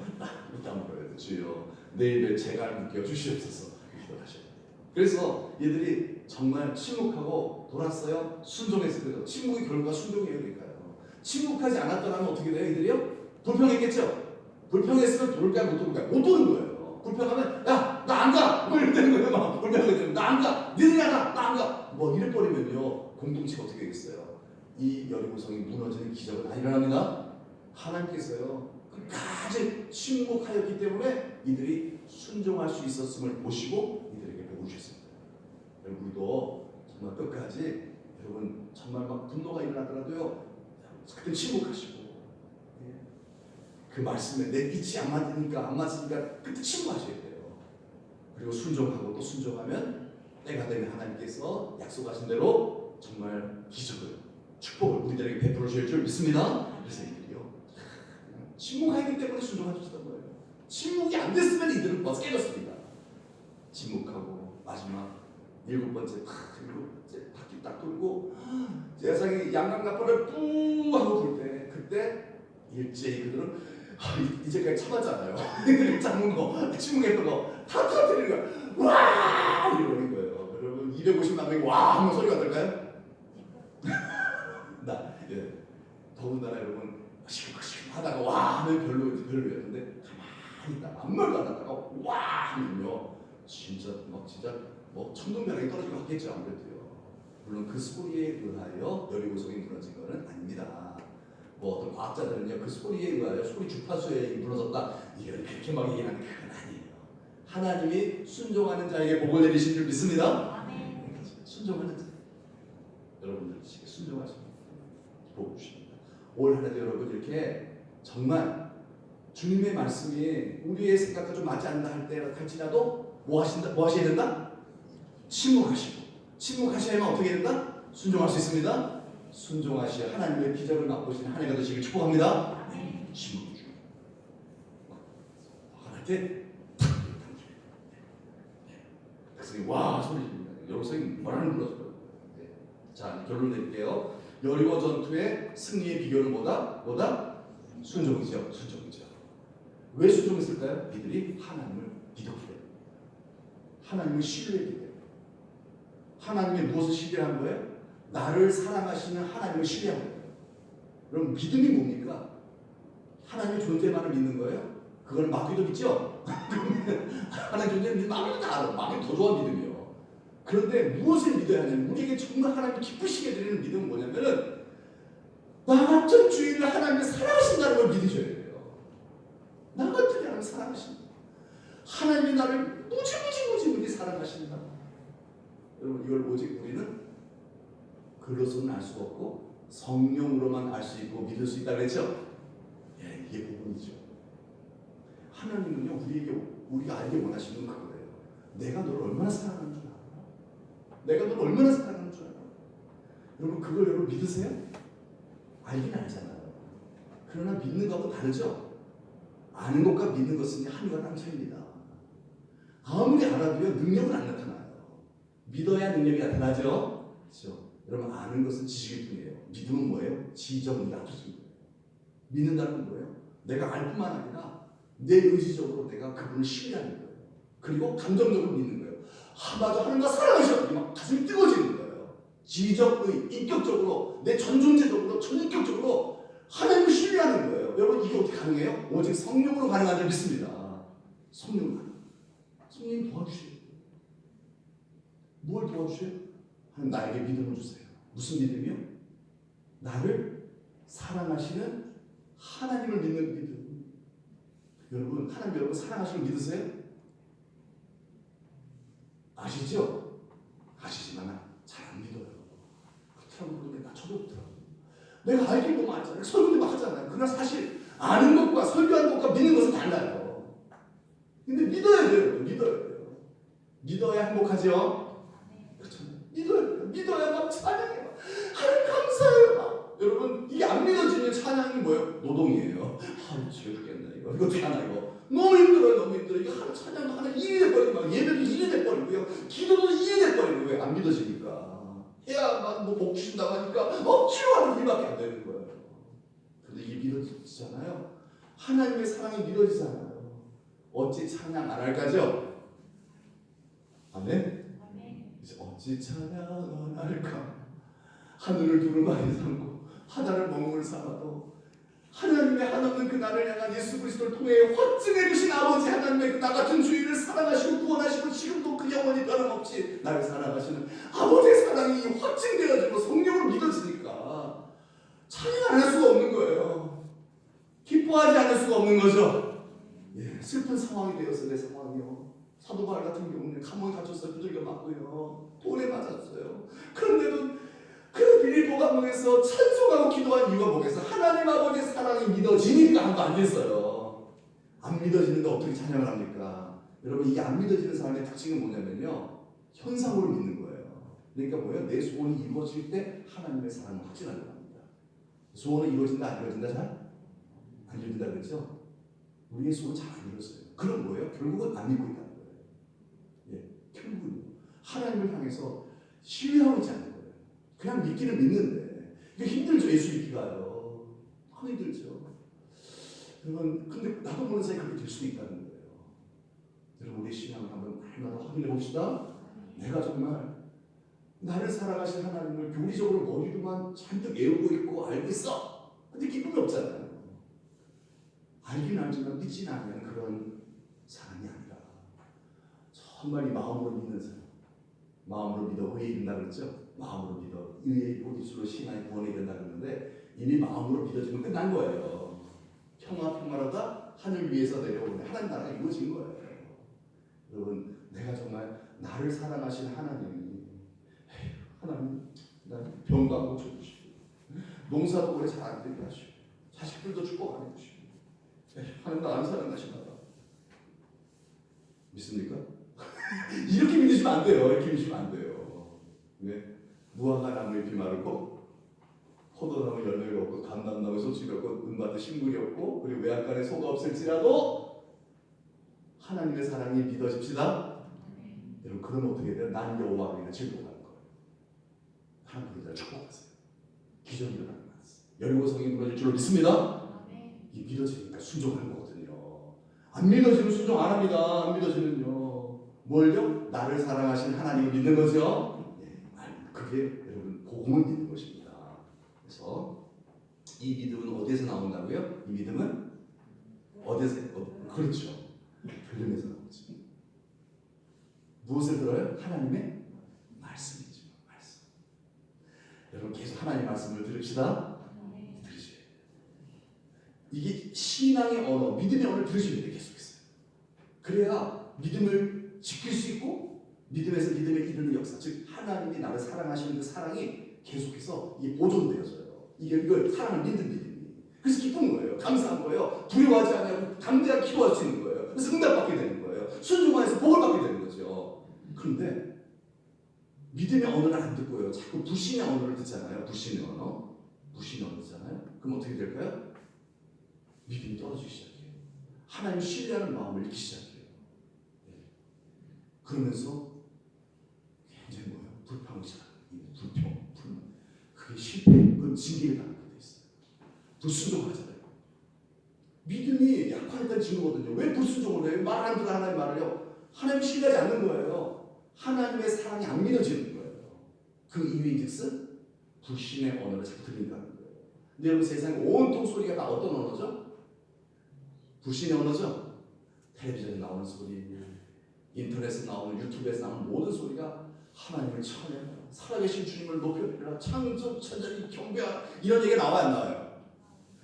땀 흘려요. 주여 내 입에 재갈 묶여 주시옵소서. 기도하셔야 돼요. 그래서 얘들이 정말 침묵하고 돌았어요. 순종했어요. 침묵이 결과 순종이에요. 그러니까요. 침묵하지 않았더라면 어떻게 돼요? 얘들이요? 불평했겠죠. 불평했으면 돌까요? 못 돌까요? 못 도는 거예요. 불평하면 야 나 안 가! 뭐 이러는 거예요. 막 불평하게 되면 나 안 가! 니들이 안 가! 나 안 가! 뭐 이래 버리면요 공동체가 어떻게 되겠어요? 이 여리고성이 무너지는 기적은 안 일어납니다. 하나님께서요 끝까지 침묵하였기 때문에 이들이 순종할 수 있었음을 보시고 이들에게 복을 주셨습니다. 우리도 정말 끝까지 여러분 정말 막 분노가 일어나더라도요. 그때 침묵하시고 그 말씀에 내 빛이 안 맞으니까 그때 침묵하셔야 돼요. 그리고 순종하고 또 순종하면 때가 되면 하나님께서 약속하신 대로 정말 기적을 축복을 우리들에게 베풀어 주실 줄 믿습니다. 그래서 이들이요 침묵하기 때문에 순종하셨던 거예요. 침묵이 안 됐으면 이들은 벌써 깨졌습니다. 침묵하고 마지막 7번째 바퀴 딱 돌고 세상에 양강나팔을 뿌 하고 불 때 그때 일제히 그들은 이제까지 참았잖아요. 이들이 참은 거 침묵했던 거 다 터뜨리는 거야. 와 이러는 거예요. 여러분 250만 명이 와 하면 소리가 들까요? 더군다나 여러분 시끌시끌하다가 와 하면 별로예요. 근데 가만히 있다가 아무 말도 안 하다가 와 하면요 진짜 천둥벼락이 떨어지고 하겠죠. 아무래도요. 물론 그 소리에 의하여 여리고성이 무너진 것은 아닙니다. 어떤 과학자들은요 그 소리에 의하여 소리 주파수에 무너졌다 이걸 그렇게 막 얘기하는 그건 아니에요. 하나님이 순종하는 자에게 복을 내리신 줄 믿습니다. 아멘. 순종하는 자 여러분들 순종하시면 복 주십니다. 올 한해도 여러분 이렇게 정말 주님의 말씀이 우리의 생각과 좀 맞지 않는다 할지라도 뭐 하셔야 된다? 침묵하셔야만 어떻게 된다? 순종할 수 있습니다. 순종하시어 하나님의 기적을 맛보시는 한 해가 되시길 축복합니다. 침묵 중 화날 때 백성이 와 소리 지릅니다. 여러분이 뭐라는 불러줘요. 자 결론 내릴게요. 여리고 전투의 승리의 비결은 뭐다? 순종이죠. 왜 순종했을까요? 이들이 하나님을 믿었기 때문에. 하나님을 신뢰했기 때문에. 하나님의 무엇을 신뢰한 거예요? 나를 사랑하시는 하나님을 신뢰한 거예요. 그럼 믿음이 뭡니까? 하나님의 존재만을 믿는 거예요? 그걸 마귀도 믿죠? 하나님 존재를 믿는 마귀도 다 알아. 마귀는 더 좋아하는 믿음이에요. 그런데 무엇을 믿어야 하냐면 우리에게 정말 하나님이 기쁘시게 드리는 믿음은 뭐냐면은 나 같은 주인을 하나님이 사랑하신다는 걸 믿으셔야 돼요. 나 같은 하나님 사랑하신다. 하나님이 나를 무지무지 사랑하신다. 여러분 이걸 오직 우리는 글로서는 알 수가 없고 성령으로만 알 수 있고 믿을 수 있다고 했죠? 예, 이게 복음이죠. 하나님은요 우리가 알게 원하시는 건 그거예요. 내가 너를 얼마나 사랑하는 줄 알아? 내가 너를 얼마나 사랑하는 줄 알아? 여러분 그걸 여러분 믿으세요? 알긴 알잖아요. 그러나 믿는 것하고 다르죠? 아는 것과 믿는 것은 하늘과 땅 차이입니다. 아무리 알아도요 능력은 안 나타나요. 믿어야 능력이 나타나죠? 그렇죠? 여러분 아는 것은 지식일 뿐이에요. 믿음은 뭐예요? 지정이다. 믿는다는 건 뭐예요? 내가 알 뿐만 아니라 내 의지적으로 내가 그분을 신뢰하는 거예요. 그리고 감정적으로 믿는 거예요. 맞아 하나님과 사랑하셔. 막 가슴이 뜨거워지는 거예요. 지적의 인격적으로 내 전존재적으로 전인격적으로 하나님을 신뢰하는 거예요. 여러분 이게 어떻게 가능해요? 오직 성령으로 가능한 줄 믿습니다. 성령 도와주셔요. 뭘 도와주셔요? 하나님 나에게 믿음을 주세요. 무슨 믿음이요? 나를 사랑하시는 하나님을 믿는 믿음. 여러분 하나님 여러분 사랑하시는 걸 믿으세요? 아시죠? 아시지만 잘 안 믿어요. 그렇다고 그러는데 저도 그렇더라고요. 내가 알긴 너무 알잖아요. 설교도 막 하잖아요. 그러나 사실 아는 것과 설교하는 것과 믿는 것은 달라요. 근데 믿어야 돼요. 믿어야 행복하죠? 그렇죠? 믿어야 돼요. 믿어야 막 찬양해요. 하나님 감사해요. 막. 여러분 이게 안 믿어지면 찬양이 뭐예요? 노동이에요. 죽겠네 이거 어떻게 하나 이거. 너무 힘들어요. 이거 하나 찬양도 하나 일이 돼버리고 막 예배도 일이 돼버리고요. 기도도 일이 돼버리고 왜 안 믿어지니까. 해야만 복 주신다고 하니까 치료하는 일밖에 안 되는 거예요. 근데 이게 믿어지잖아요. 하나님의 사랑이 믿어지잖아요. 어찌 찬양 안 할까죠? 아멘? 이제 어찌 찬양 안 할까? 하늘을 두루마리 삼고 하나를 먹물 삼아도 하나님의 한없는 그 나를 향한 예수 그리스도를 통해 확증해 주신 아버지 하나님의 그 나 같은 주인을 사랑하시고 구원하시고 지금도 그 영원히 변함없이 나를 사랑하시는 아버지의 사랑이 확증되어지고 성령으로 믿어지니까 찬양 안 할 수가 없는 거예요. 기뻐하지 않을 수가 없는 거죠. 예, 슬픈 상황이 되었어요. 내 상황이요. 사도 바울 같은 경우는 감옥에 갇혔어요. 두들겨 맞고요. 돌에 맞았어요. 그런데도 그 빌립보 감옥에서 찬송하고 기도한 이유가 뭐겠어? 하나님 아버지의 사랑이 믿어지니까 한 거 아니겠어요? 안 믿어지는데 어떻게 찬양을 합니까? 여러분, 이게 안 믿어지는 사람의 특징은 뭐냐면요, 현상으로 믿는 거예요. 그러니까 뭐예요? 내 소원이 이루어질 때 하나님의 사랑을 확신하려고 합니다. 소원은 이루어진다 안 이루어진다? 잘? 안 이루어진다 그랬죠? 우리의 소원 잘 안 이루어져요. 그럼 뭐예요? 결국은 안 믿고 있다는 거예요. 예, 결국은 하나님을 향해서 신뢰하고 있지 않는 거예요. 그냥 믿기는 믿는데 이게 힘들죠. 예수 믿기가요. 너무 힘들죠. 여러분, 근데 나도 모르는 사이에 그렇게 될 수 있다는 거예요. 여러분, 우리 신앙을 한번 날마다 확인해 봅시다. 내가 정말 나를 사랑하신 하나님을 교리적으로 머리로만 잔뜩 외우고 있고 알고 있어. 근데 기쁨이 없잖아요. 알긴 알지만 믿지는 않는 그런 사람이 아니라 정말 이 마음으로 믿는 사람. 마음으로 믿어 의에 이른다 그랬죠? 마음으로 믿어 의에 이르고 입술로 신앙이 구원에 이른다 그랬는데 이미 마음으로 믿어지면 끝난 거예요. 평화로다 하늘 위에서 내려오는 하나님 나라가 이루어진 거예요. 여러분, 내가 정말 나를 사랑하신 하나님이 하나님 난 병도 안 고쳐주시고 농사도 오래 잘 안 되게 하시고 자식들도 축복 안 해주시고 하나님 나 안 사랑하시나 봐. 믿습니까? 이렇게 믿으시면 안 돼요. 이렇게 믿으시면 안 돼요. 왜? 무화과 나무 잎이 마르고 포도나무 열매가 없고 감람나무 소출이 없고 은밭에 식물이 없고 그리고 외양간에 소가 없을지라도 하나님의 사랑이 믿어집시다. 여러분, 그러면 어떻게 돼요? 난 여호와로 인해 즐거워하는 거예요. 하나님 그들을 축복하세요. 기적이 일어나는 거예요. 여리고성이 무너질 줄로 믿습니다. 이 믿어지니까 순종하는 거거든요. 안 믿어지면 순종 안 합니다. 안 믿어지면요. 뭘요? 나를 사랑하신 하나님을 믿는 거죠. 예, 그게 여러분 복음을 믿는 것입니다. 그래서 이 믿음은 어디에서 나온다고요? 이 믿음은 어디에서? 그렇죠. 들음에서 나오죠. 무엇을 들어요? 하나님의 말씀이죠. 말씀. 여러분, 계속 하나님의 말씀을 들읍시다. 들으셔야 돼요. 이게 신앙의 언어, 믿음의 언어를 들으셔야 돼요. 계속해서. 그래야 믿음을 지킬 수 있고 믿음에서 믿음에 이르는 역사, 즉 하나님이 나를 사랑하시는 그 사랑이 계속해서 이게 보존되어져요. 이걸 사랑을 믿는 믿음이. 그래서 기쁜 거예요. 감사한 거예요. 두려워하지 않냐고 담대하게 기도할 수 있는 거예요. 그래서 응답받게 되는 거예요. 순종하여서 복을 받게 되는 거죠. 그런데 믿음의 언어를 안 듣고요. 자꾸 불신의 언어를 듣잖아요. 불신의 언어. 불신의 언어 듣잖아요. 그럼 어떻게 될까요? 믿음이 떨어지기 시작해요. 하나님 신뢰하는 마음을 잃기 시작해요. 그러면서 굉장히 뭐예요? 불평을 시작해요. 불만. 그게 실패, 그건 징계를 당하게 돼 있어요. 불순종하잖아요. 믿음이 약화했다는 증거거든요. 왜 불순종을 해요? 말 안 듣는 하나님 말을요. 하나님 신뢰하지 않는 거예요. 하나님의 사랑이 안 믿어지는 거예요. 그 이유인즉슨 불신의 언어를 자꾸 들린다는 거예요. 근데 여러분, 세상에 온통 소리가 다 어떤 언어죠? 불신의 언어죠. 텔레비전에 나오는 소리, 인터넷에 나오는, 유튜브에서 나오는 모든 소리가 하나님을 찬양하라, 살아계신 주님을 높여드리라, 창조 천전이 경배하라, 이런 얘기가 나와요, 안 나와요?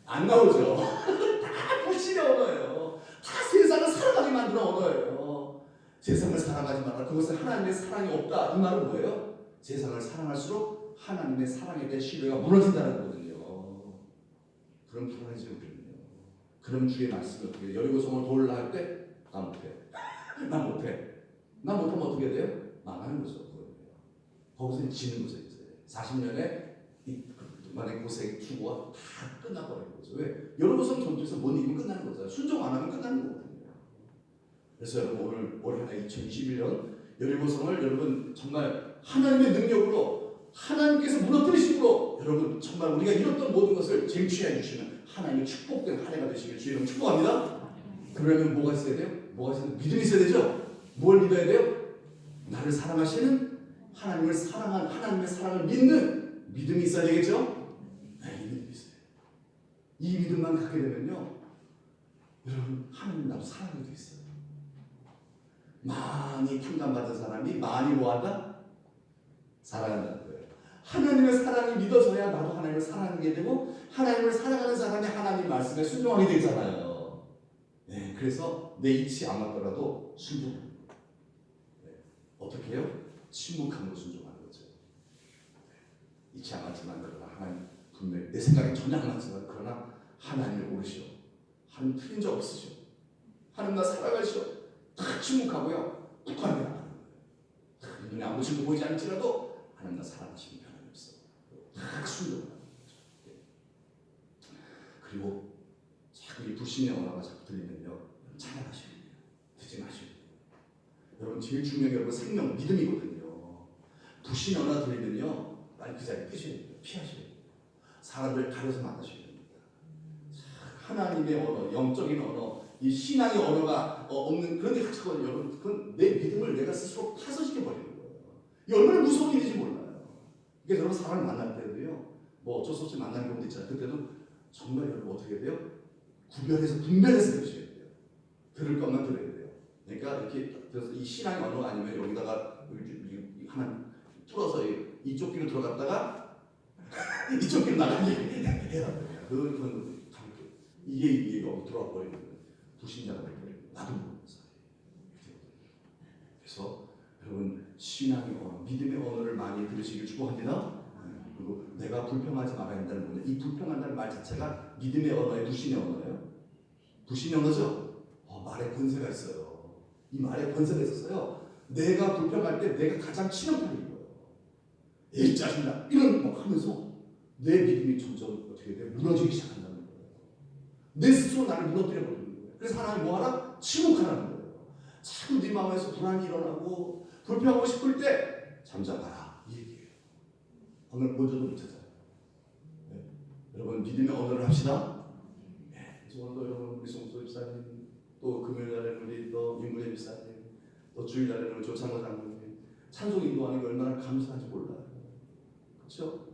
안 나오죠. 다 불신의 언어예요. 다 세상을 살아가게 만드는 언어예요. 세상을 사랑하지 마라, 그것은 하나님의 사랑이 없다. 이 말은 뭐예요? 세상을 사랑할수록 하나님의 사랑에 대한 신뢰가 무너진다는 거거든요. 그럼 불안해지는 거거든요. 그럼 주의 말씀이 어떻게 해요? 여리고성을 돌라 할 때 나 못해. 나 못해. 나 못하면 어떻게 돼요? 망하는 거죠. 거기서 지는 거죠. 이제 40년의 만의 고생, 투고가 다 끝나버리는 거죠. 왜? 여러고성 전투에서 못 이기면 끝나는 거잖아요. 순종 안 하면 끝나는 거거든요. 그래서 여러분, 올 한해 2021년 여리고성을 여러분 정말 하나님의 능력으로, 하나님께서 무너뜨리심으로 여러분 정말 우리가 잃었던 모든 것을 쟁취해 주시는 하나님의 축복된 한 해가 되시길 주의 이름 축복합니다. 그러면 뭐가 있어야 돼요? 뭐가 있어야 돼요? 믿음이 있어야 되죠? 뭘 믿어야 돼요? 나를 사랑하시는 하나님을 사랑한 하나님의 사랑을 믿는 믿음이 있어야 되겠죠? 네, 이 믿음이 있어요. 이 믿음만 갖게 되면요, 여러분, 하나님 나도 사랑이 돼 있어요. 많이 평간받은 사람이 많이 뭐한다? 사랑한다는 거예요. 하나님의 사랑이 믿어져야 나도 하나님을 사랑하게 되고, 하나님을 사랑하는 사람이 하나님 말씀에 순종하게 되잖아요. 네, 그래서 내 이치 안 맞더라도 순종하는 거예요. 네, 어떻게 해요? 침묵함으로 순종하는 거죠. 네, 이치 안 맞지만 그러나 하나님 분명히 내 생각이 전혀 안 맞지만 그러나 하나님을 오르시오. 하나님 틀린 적 없으시오. 하나님 나 살아가시오. 다 침묵하고요. 북한에 나가는 거예요. 눈에 아무 증거 보이지 않을지라도 하나님 나 살아가시는 변함이 없어. 다 순종하는 거죠. 그리고 자꾸 이 불신의 언어가 자꾸 들리면요, 찬양하시는 거예요. 듣지 마시고. 여러분 제일 중요한 게 여러분 생명 믿음이거든요. 불신의 언어가 들리면요, 빨리 그 자리에 끄셔야 돼요. 피하셔야 돼요. 사람들 가려서 만나셔야 됩니다. 하나님의 언어, 영적인 언어, 이 신앙의 언어가 없는 그런 데 갇혔거든요. 여러분 그건 내 믿음을 내가 스스로 파손시켜 버리는 거예요. 이게 얼마나 무서운 일인지 몰라요. 그래서 여러분 사람을 만날 때도요, 뭐 어쩔 수 없이 만나는 경우도 있잖아요. 그때도 정말 여러분 어떻게 돼요? 구별해서 분별해서 들으셔야 돼요. 들을 것만 들어야 돼요. 그러니까 이렇게 그래서 이 신앙의 언어가 아니면 여기다가 하나 풀어서 이쪽 귀로 들어갔다가 이쪽 귀로 나가게 해야 돼요. 그건 이게 여기 들어와 버리는 불신자가 되버려요. 나도 모르면서. 그래서 여러분 신앙의 언어, 믿음의 언어를 많이 들으시길 축복합니다. 그리고 내가 불평하지 말아야 한다는 거는 이 불평한다는 말 자체가 믿음의 언어예요, 불신의 언어예요? 불신의 언어죠. 말에 권세가 있어요. 이 말에 권세가 있었어요. 내가 불평할 때 내가 가장 치명타인 거예요. 이 짜증나 이런 거 하면서 내 믿음이 점점 어떻게 돼? 무너지기 시작한다는 거예요. 내 스스로 나를 무너뜨려 버리는 거예요. 그래서 하나님 뭐하라? 침묵하라는 거예요. 자꾸 네 마음에서 불안이 일어나고 불평하고 싶을 때 잠잠하라 이 얘기예요. 오늘 먼저도 못하잖아요. 네. 여러분 믿음의 언어를 합시다. 네. 그래서 오늘도 여러분 우리 송소 집사님, 또 금요일 날에는 우리 또 민구재 집사님, 또 주일 날에는 우리 조창호 장로님 찬송 인도하는 게 얼마나 감사한지 몰라요. 그렇죠?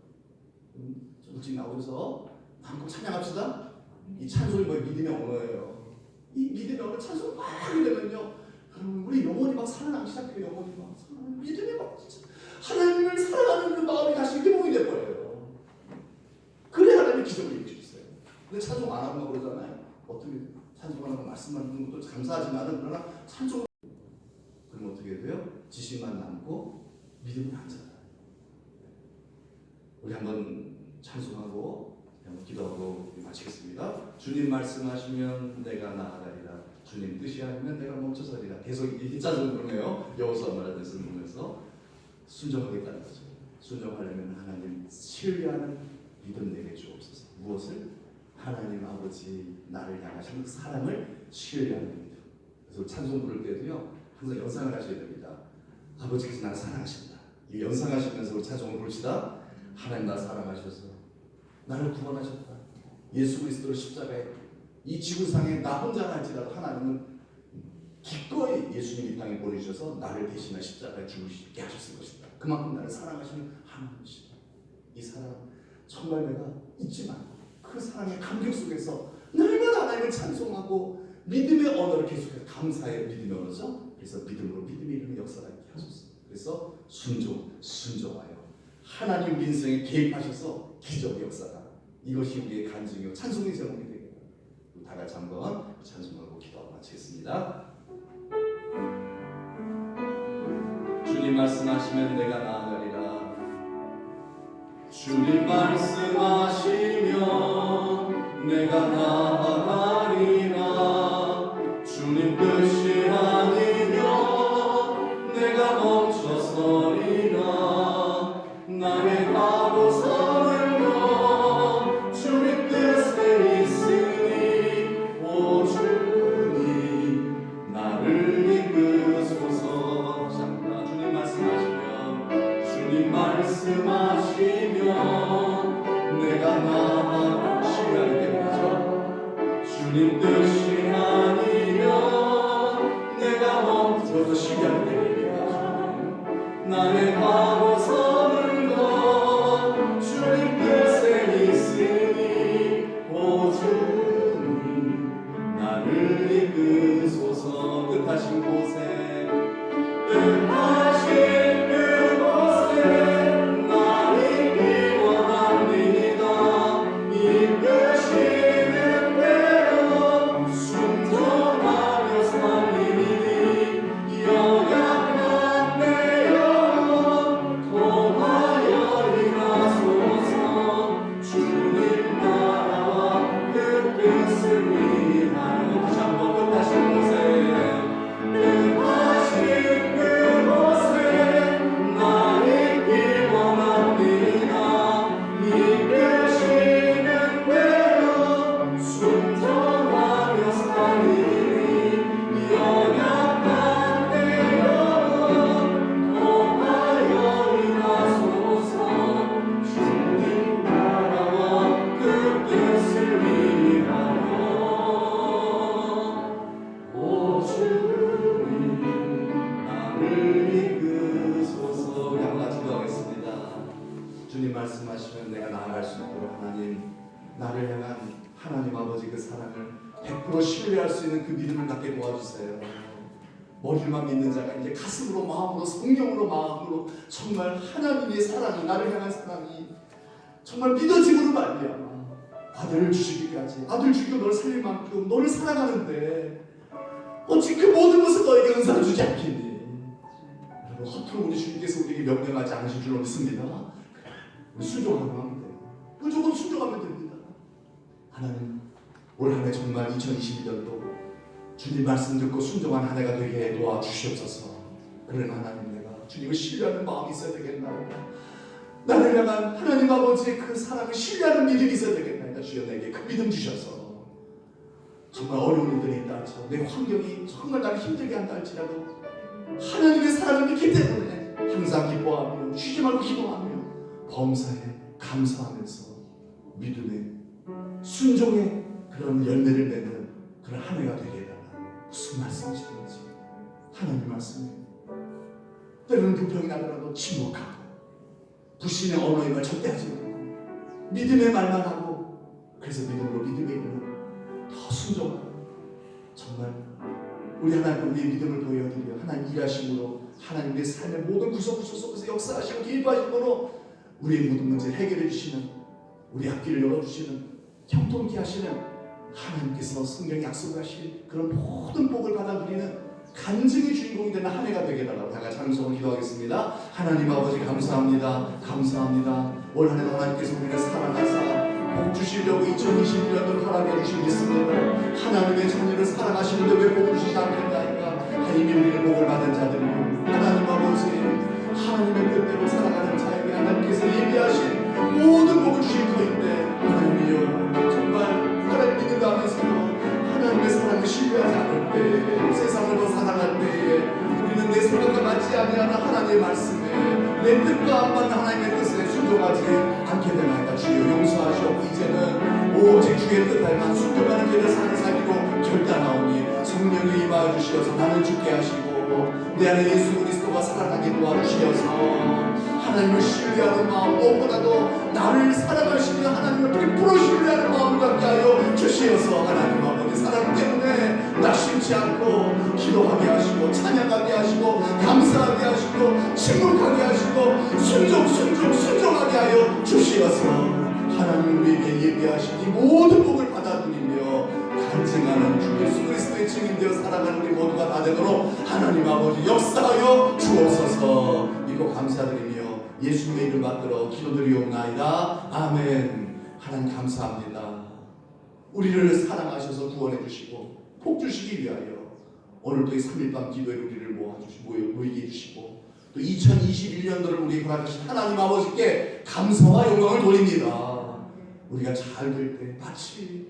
일찍 나오셔서 마음껏 찬양합시다. 이 찬송이 뭐예요? 믿음의 언어예요. 이 믿음의 언어 찬송 막 하게 되면요, 여러분 우리 영혼이 막 살아나기 시작해요. 영혼이 막 살아나는 믿음이 막 진짜 하나님을 사랑하는 그 마음이 다시 회복이 돼버려요. 그래 하나님이 기적을 일으키셨어요. 근데 찬송 안 하고 막 그러잖아요. 어떻게 찬송하는 말씀만 듣는 것도 감사하지만은 그러나 찬송 그럼 어떻게 돼요? 지식만 남고 믿음이 안 자라요. 우리 한번 찬송하고 한번 기도하고 마치겠습니다. 주님 말씀하시면 내가 나아가리라. 주님 뜻이 아니면 내가 멈춰서리라. 계속 이 찬송 부르네요. 여호수아 말하는 것을 보면서 순종하겠다는 거죠. 순종하려면 하나님 신뢰하는 믿음 내게 주옵소서. 무엇을? 하나님 아버지 나를 향하신 그 사랑을 신뢰하는 믿음. 그래서 찬송 부를 때도요 항상 연상을 하셔야 됩니다. 아버지께서 나를 사랑하신다. 이 연상하시면서 찬송을 부르시다. 하나님 나 사랑하셔서 나를 구원하셨다. 예수 그리스도를 십자가에 이 지구상에 나 혼자 할지라도 하나님은 기꺼이 예수님 이 땅에 보내주셔서 나를 대신한 십자가에 죽으시게 하셨을 것이다. 그만큼 나를 사랑하시는 하나님이시다. 이 사랑 정말 내가 잊지 말고 그 사랑의 감격 속에서 날마다 하나님을 찬송하고 믿음의 언어를 계속해서 감사의 믿음의 언어죠. 그래서 믿음으로 믿음의 이름의 역사가 있게 하소서. 그래서 순종하여 하나님 우리 인생에 개입하셔서 기적의 역사가 이것이 우리의 간증이요 찬송의 제목이 되게 다 같이 한번 찬송하고 기도하고 마치겠습니다. 주님 말씀하시면 내가 나아가리라. 주님 말씀하시면 내가 나아가리라. 주님 뜻이 아니면 내가 멈춰서리라. 나의 바보 선을 넘 주님 뜻에 있으니 오 주님 나를 이끄소서. 주님 말씀하시면 내가 나아가시라는 게 뭐죠? 주님 뜻이 아니면 내가 멈춰서 쉬게 됩니다. 나의 바보 선을 넘 주님 뜻에 있으니 오 주님 나를 이끄소서. 뜻하신 곳에 도와주세요. 머리만 믿는 자가 이제 가슴으로 마음으로 성령으로 마음으로 정말 하나님의 사랑이 나를 향한 사랑이 정말 믿어짐으로 말미암아 아들을 주시기까지 아들 주기로 너를 살릴 만큼 너를 사랑하는데 어찌 그 모든 것을 너에게 은사를 주지 않겠니? 여러분 허투루 우리 주님께서 우리에게 명령하지 않으실 줄로 믿습니다. 우리 순종하면 하면 돼요. 무조건 순종하면 됩니다. 하나님 올 한 해 정말 2021년도 주님 말씀 듣고 순종한 한 해가 되게 도와주시옵소서. 그런 하나님 내가 주님을 신뢰하는 마음이 있어야 되겠나이다. 나를 향한 하나님 아버지의 그 사랑을 신뢰하는 믿음이 있어야 되겠나이다. 주여 내게 그 믿음 주셔서 정말 어려운 일들이 있다 할지라도 내 환경이 정말 나를 힘들게 한다 할지라도 하나님의 사랑을 믿기 때문에 항상 기뻐하며 쉬지 말고 기도하며 범사에 감사하면서 믿음의 순종의 그런 열매를 맺는 그런 한 해가 되게 해달라. 무슨 말씀이신지 하나님 말씀에 때로는 불평이 나더라도 침묵하고 불신의 언어의 말 절대 하지 말고 믿음의 말만 하고 그래서 믿음으로 믿음의 이름을 더 순종하고 정말 우리 하나님 우리의 믿음을 보여드려 하나님 일하심으로 하나님의 삶의 모든 구석구석 속에서 역사하시고 기뻐하심으로 우리의 모든 문제를 해결해 주시는 우리 앞길을 열어주시는 형통케 하시는 하나님께서 성경에 약속하신 그런 모든 복을 받아 누리는 간증의 주인공이 되는 한 해가 되게 해달라고 다 같이 함성으로 기도하겠습니다. 하나님 아버지 감사합니다. 감사합니다. 올 한 해도 하나님께서 우리를 사랑하사 복 주시려고 2021년도 허락해 주신 믿습니다. 하나님의 자녀를 사랑하시는데 왜 복을 주시지 않겠나이까? 이미 우리는 복을 받은 자들이고 하나님 아버지 하나님의 뜻대로 살아가는 자에게 하나님께서 예비하신 모든 복을 주실 터인데 하나님이여 정말 하나님 믿는다 하면서도 하나님의 사랑을 신뢰하지 않을 때 세상을 더 사랑할 때에 우리는 내 생각과 맞지 아니하는 하나님의 말씀에 내 뜻과 안 맞는 하나님의 뜻에 순종하지 않게 되나이다. 주여 용서하시옵고 이제는 오직 주의 뜻에만 순종하는 길을 사는 삶으로 결단하오니 성령이 임하여 주시어서 나는 죽게 하시고 내 안에 예수 그리스도가 살아나게 도와주시어서 하나님을 신뢰하는 마음 무엇보다도 나를 사랑하시는 하나님을 100% 신뢰하는 마음을 갖게 하여 주시어서 하나님 아버지 사랑 때문에 낙심치 않고 기도하게 하시고 찬양하게 하시고 감사하게 하시고 침묵하게 하시고 순종하게 하여 주시어서 하나님 우리에게 예비하신 이 모든 복을 받아들이며 간증하는 주 예수 그리스도의 증인되어 살아가는 우리 모두가 다 되도록 하나님 아버지 역사하여 주옵소서. 믿고 감사드리며 예수님의 이름 받들어 기도드리옵나이다. 아멘. 하나님 감사합니다. 우리를 사랑하셔서 구원해 주시고 복 주시기 위하여 오늘도 이 3일밤 기도에 우리를 모이게 해주시고 또 2021년도를 우리 허락하신 하나님 아버지께 감사와 영광을 돌립니다. 우리가 잘 될 때 마치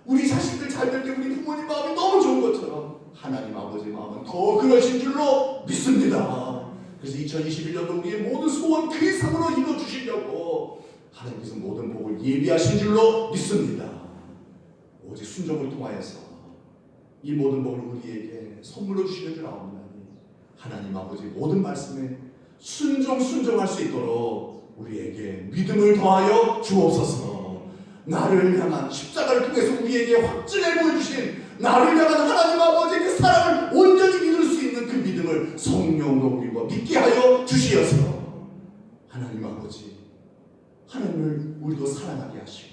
우리 자식들 잘 될 때 우리 부모님 마음이 너무 좋은 것처럼 하나님 아버지 마음은 더 그러신 줄로 믿습니다. 그래서 2021년도 우리의 모든 소원 그 이상으로 이뤄주시려고 하나님께서 모든 복을 예비하신 줄로 믿습니다. 오직 순종을 통하여서 이 모든 복을 우리에게 선물로 주시는 줄 아옵나니 하나님 아버지 모든 말씀에 순종할 수 있도록 우리에게 믿음을 더하여 주옵소서. 나를 향한 십자가를 통해서 우리에게 확증해 보여주신 나를 향한 하나님 아버지의 그 사랑을 온전히 믿을 수 있는 그 믿음을 성령으로 우리와 믿게 하여 주시어서 하나님 아버지 하나님을 우리도 사랑하게 하시고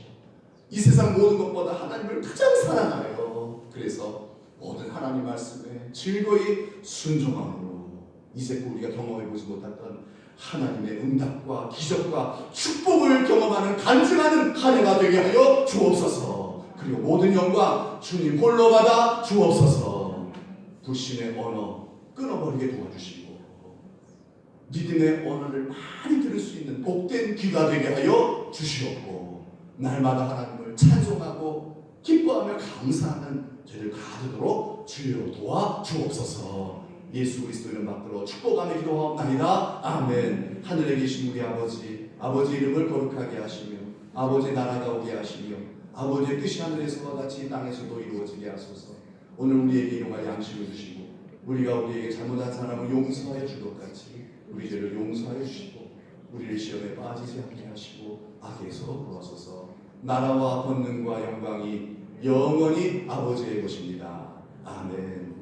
이 세상 모든 것보다 하나님을 가장 사랑하여 그래서 모든 하나님 말씀에 즐거이 순종함으로 이제껏 우리가 경험해보지 못했던 하나님의 응답과 기적과 축복을 경험하는 간증하는 한 해가 되게 하여 주옵소서. 그리고 모든 영광 주님 홀로 받아 주옵소서. 불신의 언어 끊어버리게 도와주시고 믿음의 언어를 많이 들을 수 있는 복된 귀가 되게 하여 주시옵고 날마다 하나님을 찬송하고 기뻐하며 감사하는 저희들 다 되도록 주여 도와 주옵소서. 예수 그리스도 이름 받들어 축복하며 기도하옵나이다. 아멘. 하늘에 계신 우리 아버지 이름을 거룩하게 하시며 아버지의 나라가 오게 하시며 아버지의 뜻이 하늘에서와 같이 땅에서도 이루어지게 하소서. 오늘 우리에게 일용할 양식을 주시고 우리가 우리에게 잘못한 사람을 용서하여 줄 것 같이 우리 죄를 용서하여 주시고 우리를 시험에 빠지지 않게 하시고 악에서 구하소서. 나라와 권능과 영광이 영원히 아버지의 것입니다. 아멘.